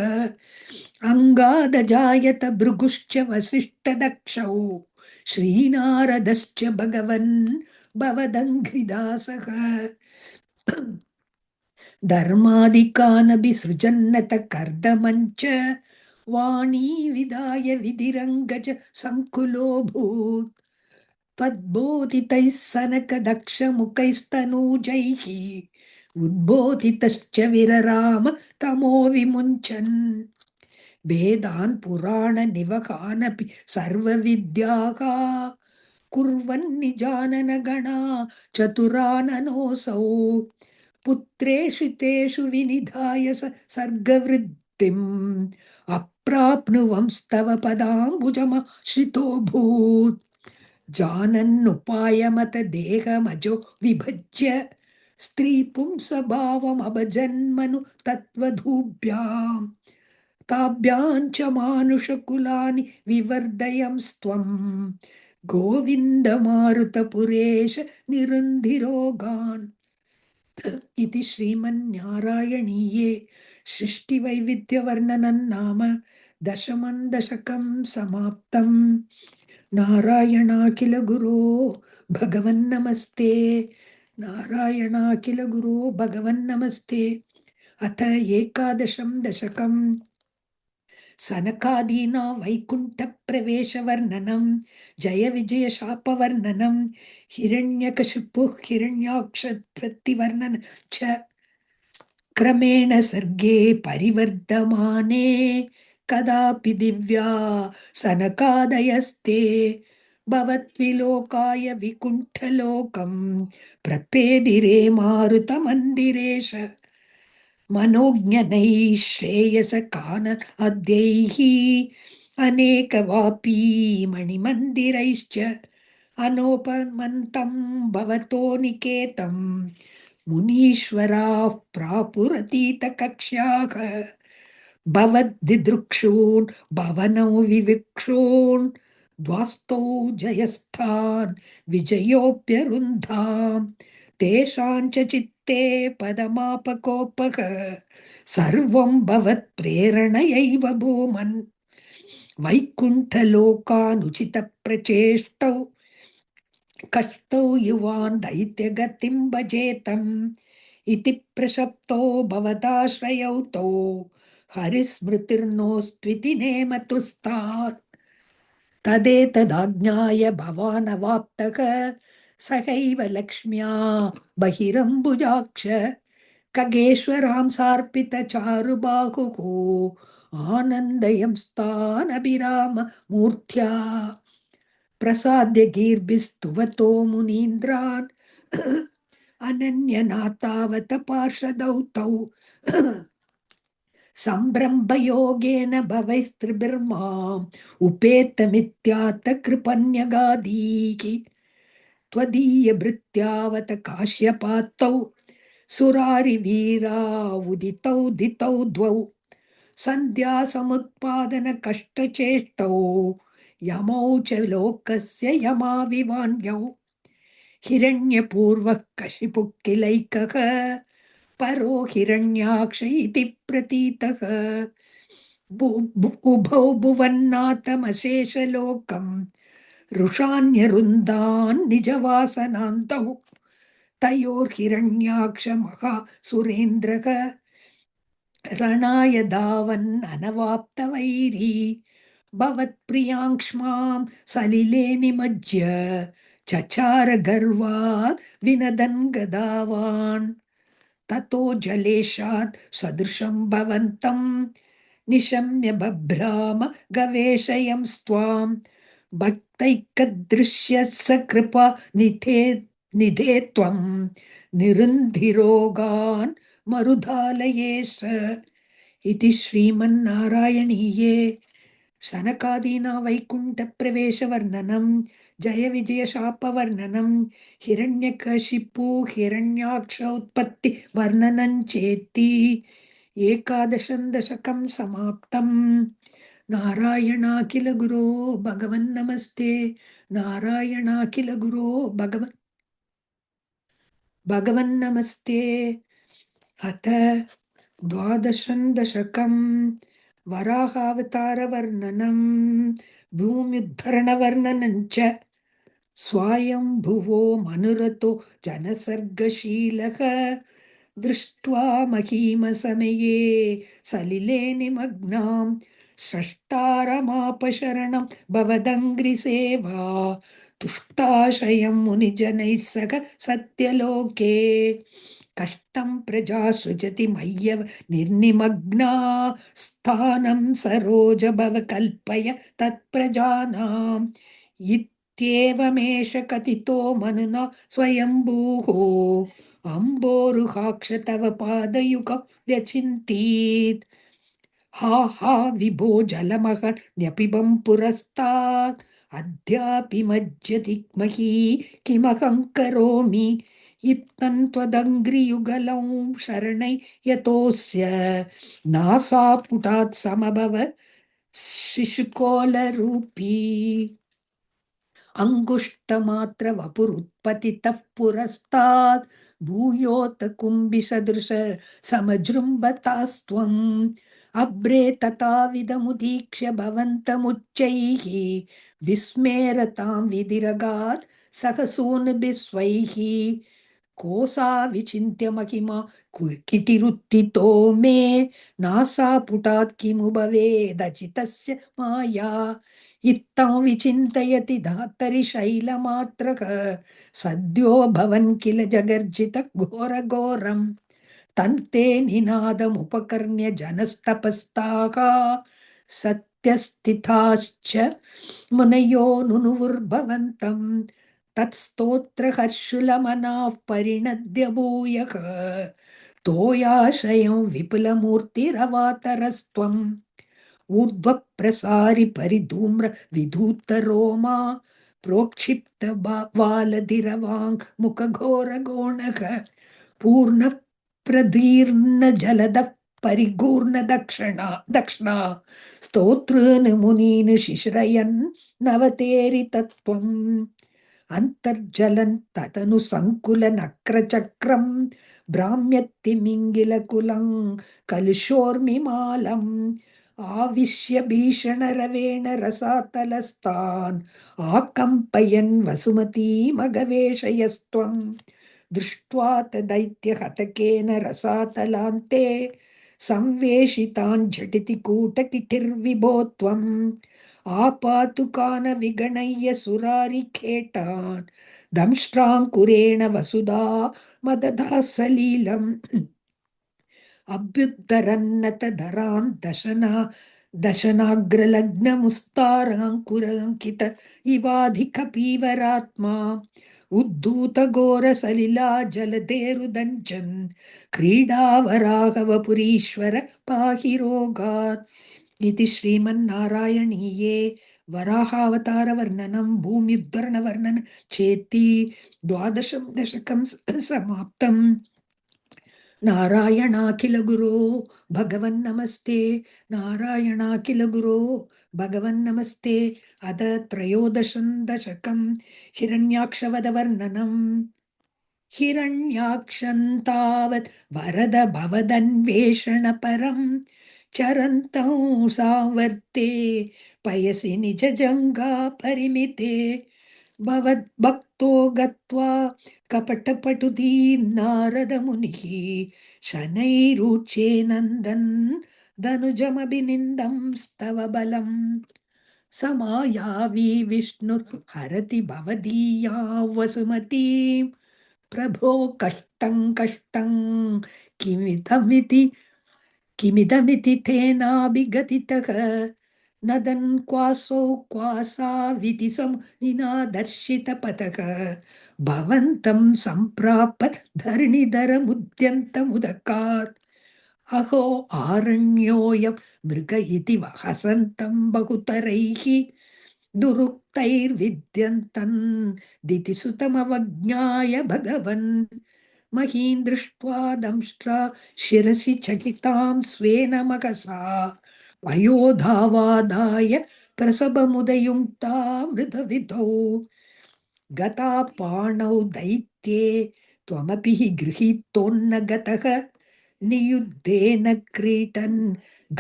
अङ्गादजायत भृगुश्च वसिष्ठदक्षौ श्रीनारदश्च भगवन् भवदङ्घ्रिदासः धर्मादिकानभिसृजन्नत कर्दमञ्च वाणी विदाय विधिरङ्गज सङ्कुलोऽभूत् त्वद्बोधितैः सनकदक्षमुखैस्तनूजैः उद्बोधितश्च विरराम तमो विमुञ्चन् वेदान् पुराणनिवहानपि सर्वविद्याः कुर्वन्निजाननगणा चतुराननोऽसौ पुत्रेषु तेषु विनिधाय सर्गवृद्धिम् अप्राप्नुवंस्तव पदाम्बुजमाश्रितोऽभूत् जानन्नुपायमत देहमजो विभज्य स्त्रीपुंसभावमभजन्मनु तत्त्वधूभ्याम् ताभ्यां च मानुषकुलानि विवर्धयंस्त्वं गोविन्दमारुतपुरेश निरुन्धिरोगान् इति श्रीमन्नारायणीये सृष्टिवैविध्यवर्णनं नाम दशमं दशकं समाप्तं नारायणाखिल गुरो भगवन्नमस्ते नारायणाखिल गुरो भगवन्नमस्ते अथ एकादशं दशकम् सनकादीना वैकुण्ठप्रवेशवर्णनं जय विजय शापवर्णनं हिरण्यकशिपुः हिरण्याक्षत्वत्तिवर्णन च क्रमेण सर्गे परिवर्धमाने कदापि दिव्या सनकादयस्ते भवद्विलोकाय विकुण्ठलोकम् प्रपेदिरे मारुतमन्दिरेश मनोज्ञनैः श्रेयसकान अद्यैः अनेकवापी मणिमन्दिरैश्च अनोपमन्तं भवतो निकेतं मुनीश्वराः प्रापुरतीतकक्ष्याः भवद्दिदृक्षून् भवनौ विविक्षून् द्वास्तौ जयस्थान् विजयोऽप्यरुन्धाम् तेषां च चित्ते पदमापकोपः सर्वं भवत्प्रेरणयैव भूमन् वैकुण्ठलोकानुचितप्रचेष्टौ कष्टौ युवान् दैत्यगतिं भजेतम् इति प्रशप्तो भवदाश्रयौ तौ हरिस्मृतिर्नोस्त्विति नेमतुस्तात् तदेतदाज्ञाय भवानवाप्तः सहैव लक्ष्म्या बहिरम्बुजाक्ष खगेश्वरां सार्पितचारुबाहुः आनन्दयंस्तानभिराम मूर्ध्या प्रसाद्य गीर्भिस्तुवतो मुनीन्द्रान् अनन्यनाथावत पार्षदौ तौ सम्भ्रम्भयोगेन भवैस्त्रिभिर्माम् उपेतमित्यात कृपन्यगादीः त्वदीयभृत्यावत काश्यपात्तौ सुरारिवीरा उदितौ दितौ द्वौ सन्ध्यासमुत्पादन कष्टचेष्टौ यमौ च लोकस्य यमाविवान्यौ हिरण्यपूर्वः कशिपुः किलैकः परो हिरण्याक्ष इति प्रतीतः उभौ भुवन्नाथमशेषलोकम् रुषान्यरुन्दान् निजवासनान्तौ तयोर्हिरण्याक्ष महासुरेन्द्रः रणाय धावन् अनवाप्तवैरी भवत्प्रियाङ्क्ष्मां सलिले निमज्य चचार गर्वात् विनदन् गदावान् ततो जलेशात् सदृशं भवन्तं निशम्य बभ्राम गवेषयंस्त्वां भक्तैकदृश्य सकृपा निधे त्वं निरुन्धिरोगान् मरुधालयेश इति श्रीमन्नारायणीये सनकादीना वैकुण्ठप्रवेशवर्णनं जयविजयशापवर्णनं हिरण्यकशिपु हिरण्याक्षोत्पत्तिवर्णनं चेति एकादशं दशकं समाप्तम् नारायणाखिल गुरो भगवन्नमस्ते नारायणाखिल गुरो भगवन्नमस्ते अथ द्वादशं दशकं वराहावतारवर्णनं भूम्युद्धरणवर्णनं च स्वायम्भुवो मनुरतो जनसर्गशीलः दृष्ट्वा महीमसमये सलिले निमग्नां स्रष्टारमापशरणं भवदङ्घ्रिसेवा तुष्टाशयं मुनिजनैः सह सत्यलोके कष्टं प्रजा सृजति मय्यव निर्निमग्ना स्थानं सरोज भव कल्पय तत्प्रजानाम् इत्येवमेष कथितो मनुना स्वयंभूः अम्बोरुहाक्ष तव पादयुग व्यचिन्तीत् हा हा विभो जलमहन्यपिबं पुरस्तात् अद्यापि मज्जति मही किमहं करोमि इत्थं त्वदङ्घ्रियुगलं शरणै यतोऽस्य नासापुटात् समभव शिशुकोलरूपी अङ्गुष्टमात्र वपुरुत्पतितः पुरस्तात् भूयोत कुम्भिसदृश समजृम्भतास्त्वम् अभ्रे तथाविधमुदीक्ष्य भवन्तमुच्चैः विस्मेरतां विधिरगात् सहसूनुभिस्वैः कोसा विचिन्त्य महिमा किटिरुत्थितो मे नासापुटात् किमु भवेदचितस्य माया इत्थं विचिन्तयति धातरि शैलमात्रः सद्यो भवन् किल जगर्जित घोरघोरम् तन्ते निनादमुपकर्ण्य जनस्तपस्ताः सत्यस्थिताश्च मुनयो नुनुवुर्भवन्तं तत्स्तोत्रहर्षुलमनाः परिणद्य भूयः तोयाश्रयं विपुलमूर्तिरवातरस्त्वम् ऊर्ध्वप्रसारि परिधूम्र विधूतरोमा प्रोक्षिप्त वालधिरवाङ् मुखघोरगोणः पूर्णः प्रदीर्ण जलदः परिगूर्ण दक्षिणा स्तोतॄन् मुनीन् शिश्रयन् नवतेरितत्वम् अन्तर्जलन् तदनु सङ्कुलनक्रचक्रम् भ्राम्यत्तिमिङ्गिलकुलं कलुषोर्मिमालम् आविश्य भीषणरवेण रसातलस्तान् आकम्पयन् वसुमतीमगवेशयस्त्वम् दृष्ट्वा तदैत्यहतकेन रसातलान्ते संवेशितान् झटिति कूटकिटिर्विभो त्वम् आपातुकान् विगणय्य सुरारिखेटान् दंष्ट्राङ्कुरेण वसुधा मदधा सलीलम् अभ्युद्धरन्नतधरान् दशनाग्रलग्नमुस्ताराङ्कुरङ्कित इवाधिकपीवरात्मा उद्धूतघोरसलिला जलधेरुदञ्चन् क्रीडावराहवपुरीश्वर पाहि रोगात् इति श्रीमन्नारायणीये वराहावतारवर्णनं भूम्युद्धरणवर्णन चेति 12 दशकं समाप्तम्। नारायणाखिल गुरो भगवन्नमस्ते नारायणाखिल गुरो भगवन्नमस्ते अद 13 दशकं हिरण्याक्षवदवर्णनम् हिरण्याक्षन्तावत् वरद भवदन्वेषणपरं चरन्तं सावर्ते पयसि निजजङ्गा परिमिते भवद्भक्तो गत्वा कपटपटुदीर्नारदमुनिः शनैरुचे नन्दन् धनुजमभिनिन्दं स्तव बलम् समायावी विष्णुर्हरति भवदीया वसुमतीं प्रभो कष्टं कष्टं किमिदमिति तेनाभिगतितः नदन् क्वासौ क्वासा विधिसं निनादर्शितपथः भवन्तं सम्प्राप धरणिधरमुद्यन्तमुदकात् अहो आरण्योऽयं मृग इति हसन्तं बहुतरैः दुरुक्तैर्विद्यन्तं दितिसुतमवज्ञाय भगवन् महीं दृष्ट्वा दंष्ट्रा शिरसि चकितां स्वेन मकसा वयोधावादाय प्रसभमुदयुक्ता मृतविधौ गता पाणौ दैत्ये त्वमपि हि गृहीतोन्न गतः नियुद्धेन क्रीटन्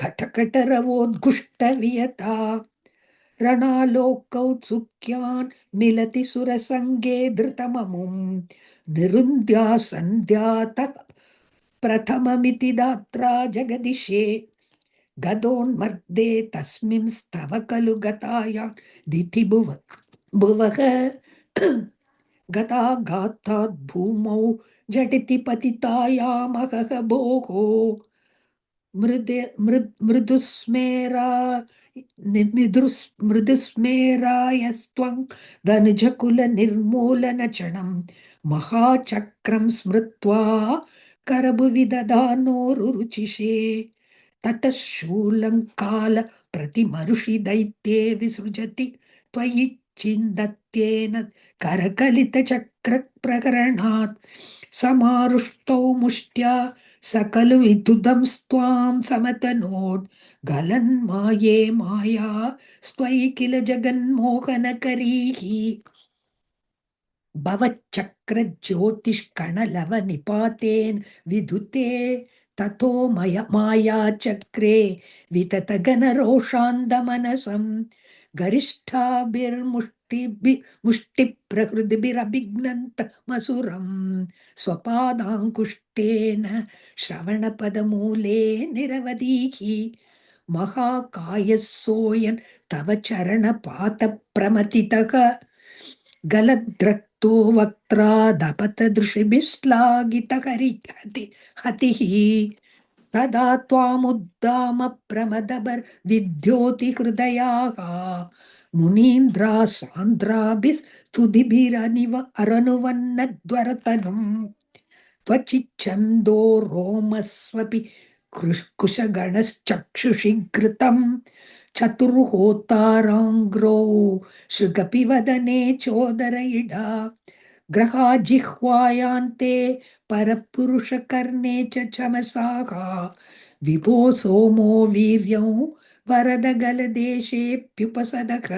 घटकटरवोद्घुष्टवियता रणालोकौत्सुक्यान् मिलति सुरसङ्गे धृतममुं निरुन्ध्या सन्ध्यातः प्रथममिति दात्रा जगदिशे गदोन्मर्दे तस्मिंस्तव खलु गतायां भुवः गताघातात् भूमौ झटिति पतितायामहः भोः मृदुस्मेरायस्त्वं धनुजकुलनिर्मूलनचणं महाचक्रं स्मृत्वा करभुविदधानोरुचिषे ततः शूलङ्काल प्रतिमरुषि दैत्ये विसृजति त्वयि छिन्दत्येन करकलितचक्रप्रकरणात् समारुष्टौ मुष्ट्या सकलु विदुदं स्वां समतनोत् गलन् माये माया स्त्वयि किल जगन्मोहनकरीः भवच्चक्रज्योतिष्कणलवनिपातेन विधुते ततो मायाचक्रे विततगणरोषान्दमनसं गरिष्ठाभिर्मुष्टिप्रहृदिभिरभिघ्नन्तमसुरं स्वपादाङ्कुष्ठेन श्रवणपदमूले निरवधिः महाकायः सोऽयन् तव चरणपातप्रमथितः गलद्रक्तो वक्त्रादपतदृशिभिः श्लाघितहरिः तदा त्वामुद्दाम प्रमदबर विद्योति हृदयाः मुनीन्द्रा सान्द्राभिस्तुतिभिरनिव अरनुवन्नद्वरतनुम् त्वचिच्छन्दो रोमस्वपि कुशगणश्चक्षुषि घृतम् चतुर्होताराङ्ग्रो शृगपि वदने चोदरयिडा ग्रहा जिह्वायान्ते परपुरुषकर्णे च चमसाः विभो सोमो वीर्यं वरदगलदेशेऽप्युपसदः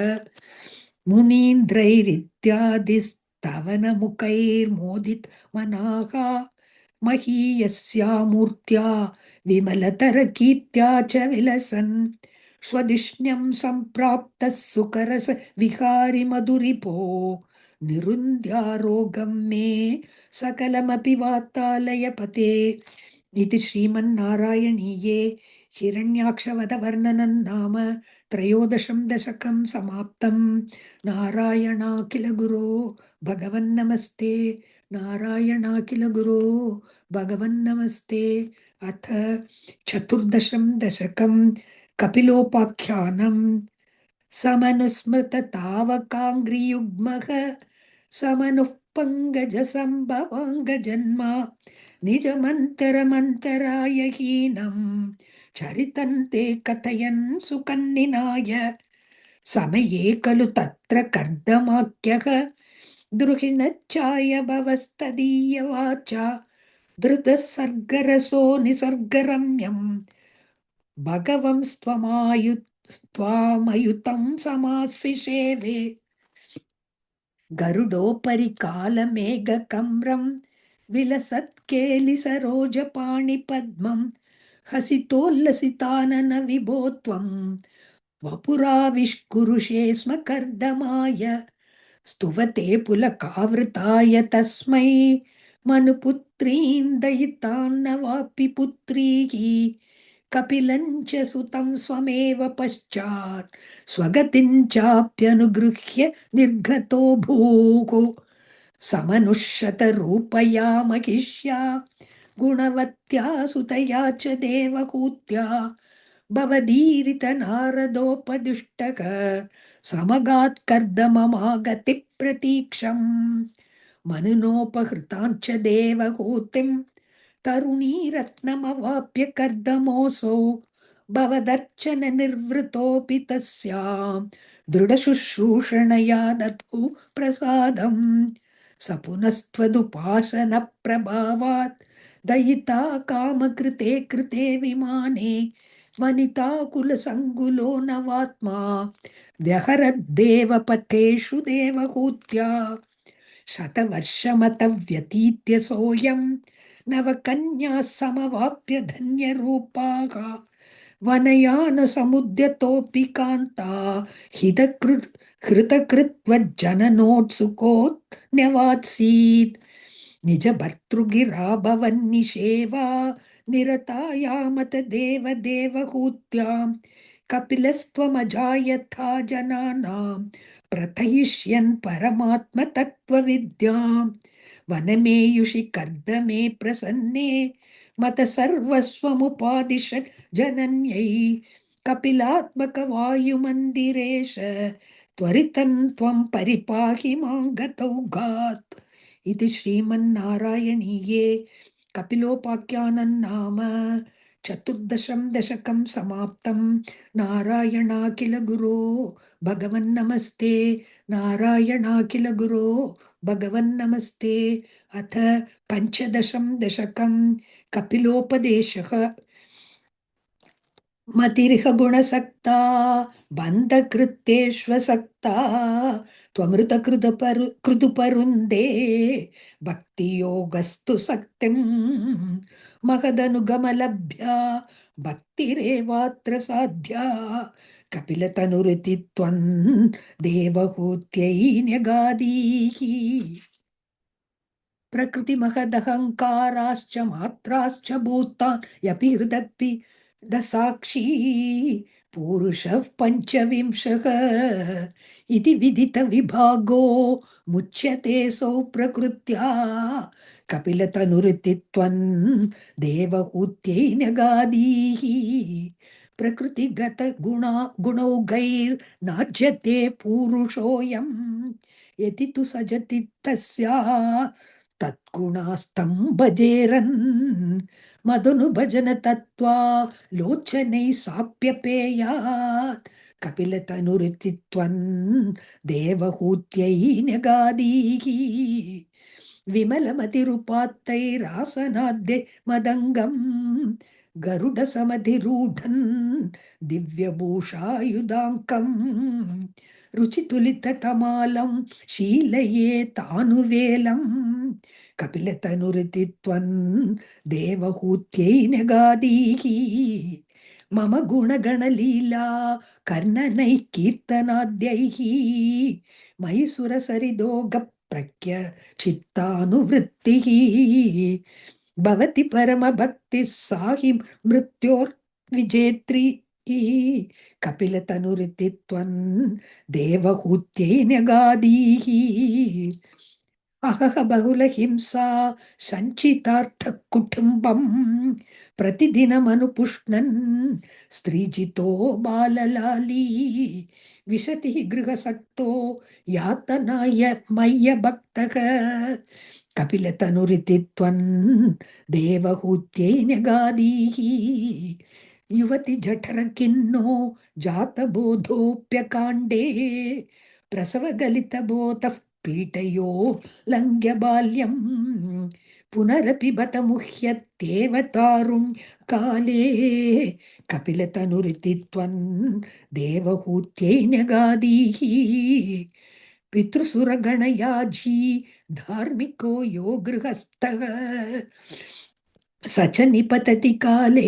मुनीन्द्रैरित्यादिस्तवनमुखैर्मोदित मनाः महीयस्या मूर्त्या विमलतरकीर्त्या च विलसन् स्वदिष्ण्यं सम्प्राप्तः सुकरस विहारि मधुरिपो निरुन्ध्यारोगं मे सकलमपि वातालयपते इति श्रीमन्नारायणीये हिरण्याक्षवधवर्णनं नाम त्रयोदशं दशकं समाप्तं। नारायणाखिल गुरो भगवन्नमस्ते। नारायणाखिल गुरो भगवन्नमस्ते। अथ चतुर्दशं दशकं कपिलोपाख्यानम्। समनुस्मृततावकाङ्घ्रियुग्मः समनुः पङ्कजसम्भवाङ्गजन्मा निजमन्तरमन्तराय हीनं चरितन्ते कथयन् सुकन्निनाय समये खलु तत्र कर्दमाख्यः द्रुहिणच्छाय भवस्तदीयवाचा धृतः सर्गरसो निसर्गरम्यम् भगवंस्त्वमायुतं समासिषेवे गरुडोपरि कालमेघकम्रं विलसत्केलिसरोजपाणिपद्मं हसितोल्लसितानन विभो त्वं वपुराविष्कुरुषे स्म कर्दमाय स्तुवते पुलकावृताय तस्मै मनुपुत्रीं दयितान्न वापि पुत्रीः कपिलञ्च सुतं स्वमेव पश्चात् स्वगतिं चाप्यनुगृह्य निर्गतो भूः समनुष्यतरूपया महिष्या गुणवत्या सुतया च देवहूत्या भवदीरित नारदोपदिष्टक समगात् कर्दममागति प्रतीक्षम् मनुनोपहृताञ्च देवहूतिं तरुणी रत्नमवाप्य कर्दमोऽसौ भवदर्चन निर्वृतोऽपि तस्यां दृढशुश्रूषणया ददौ प्रसादम् स पुनस्त्वदुपासन प्रभावात् दयिता कामकृते कृते विमाने वनिताकुलसङ्गुलो नवात्मा व्यहरद्देवपथेषु देवहूत्या शतवर्षमतव्यतीत्य सोऽयं नवकन्याः समवाप्य धन्यरूपाः वनयानसमुद्यतोऽपि कान्ता हृतकृत्वज्जननोत्सुकोऽन्यवात्सीत् निजभर्तृगिरा भवन्निषेवा निरतायामत देवदेवहूत्यां कपिलस्त्वमजायथा जनानां प्रथयिष्यन् परमात्मतत्त्वविद्यां वनमेयुषि कर्दमे प्रसन्ने मत सर्वस्वमुपादिशन् जनन्यै कपिलात्मकवायुमन्दिरेश त्वरितं त्वं परिपाहि मां गतौघात् इति श्रीमन्नारायणीये कपिलोपाख्यानं नाम चतुर्दशं दशकं समाप्तं। नारायणाखिल गुरो भगवन्नमस्ते। नारायणाखिल गुरो भगवन्नमस्ते। अथ पञ्चदशं दशकं कपिलोपदेशः। मतिर्ह गुणसक्ता बन्धकृत्येष्वसक्ता त्वमृतकृदुपरुन्दे भक्तियोगस्तु सक्तिं महदनुगमलभ्या भक्तिरेवात्र साध्या कपिलतनुरिति त्वं देवहूत्यै न्यगादीः प्रकृतिमहदहङ्काराश्च मात्राश्च भूतान् यपि हृदपि दसाक्षी पुरुषः पञ्चविंशः इति विदितविभागो मुच्यते सौ प्रकृत्या कपिलतनुरितित्वन् देवहूत्यै न्यगादीः प्रकृतिगतगुणौघैर्नाज्यते पूरुषोऽयम् यदि तु सजति तस्याः तद्गुणास्तं भजेरन् मदनुभजन तत्त्वा लोचनैः साप्यपेयात् कपिलतनुरितित्वन् देवहूत्यै न्यगादीः विमलमतिरुपात्तैरासनाद्यै मदङ्गम् गरुडसमधिरूढन् दिव्यभूषायुधाङ्कम् रुचितुलिततमालं शीलये तानुवेलम् कपिलतनुरितित्वन् देवहूत्यै न्यगादीः मम गुणगणलीला कर्णनैः कीर्तनाद्यैः मयि सुरसरिदोगप्रज्ञ चित्तानुवृत्तिः भवति परमभक्तिः सा हि मृत्योर्विजेत्री कपिलतनुरितित्वन् देवहूत्यै न्यगादीः अहह बहुलहिंसा सञ्चितार्थकुटुम्बम् प्रतिदिनमनुपुष्णन् स्त्रीजितो बाललाली विशति गृहसक्तो यातनाय मय्यभक्तः कपिलतनुरितित्वन् देवहूत्यै न्यगादीः युवति जठरखिन्नो जातबोधोऽप्यकाण्डे प्रसवगलितबोधः पीठयो लङ्घ्य बाल्यम् पुनरपि बत मुह्यत्येव तारुण्यकाले कपिलतनुरितित्वन् देवहूत्यै न्यगादीः पितृसुरगणयाजी धार्मिको यो गृहस्थः स च निपतति काले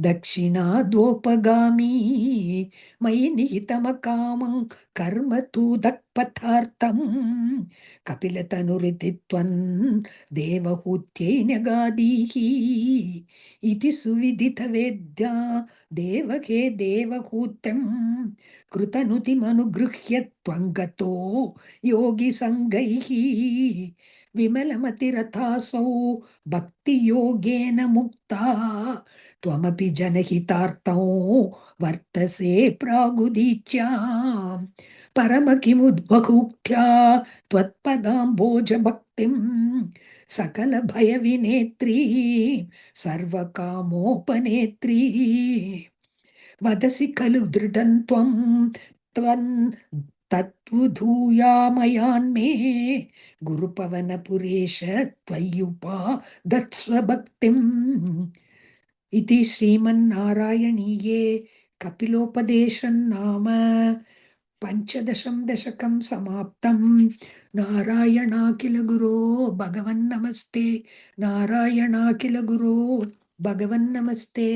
दक्षिणाद्वोपगामी मयि निहितमकामं कर्म तु दक्पथार्थम् कपिलतनुरितित्वन् देवहूत्यै न्यगादीः इति सुविदितवेद्या देवके देवहूत्यं कृतनुतिमनुगृह्य त्वं गतो योगिसङ्गैः विमलमतिरथासौ भक्तियोगेन मुक्ता त्वमपि जनहितार्थौ वर्तसे प्रागुदीच्यां परम किमुद्वहूक्त्या त्वत्पदाम्भोजभक्तिं सकलभयविनेत्री सर्वकामोपनेत्री वदसि खलु दृढं त्वं तत्वधूयामयान्मे गुरुपवनपुरेश त्वय्युपादत्स्व भक्तिम् इति श्रीमन्नारायणीये कपिलोपदेशं नाम पञ्चदशं दशकं समाप्तं। नारायणाखिल गुरो भगवन् नमस्ते। नारायणाखिल गुरो भगवन् नमस्ते।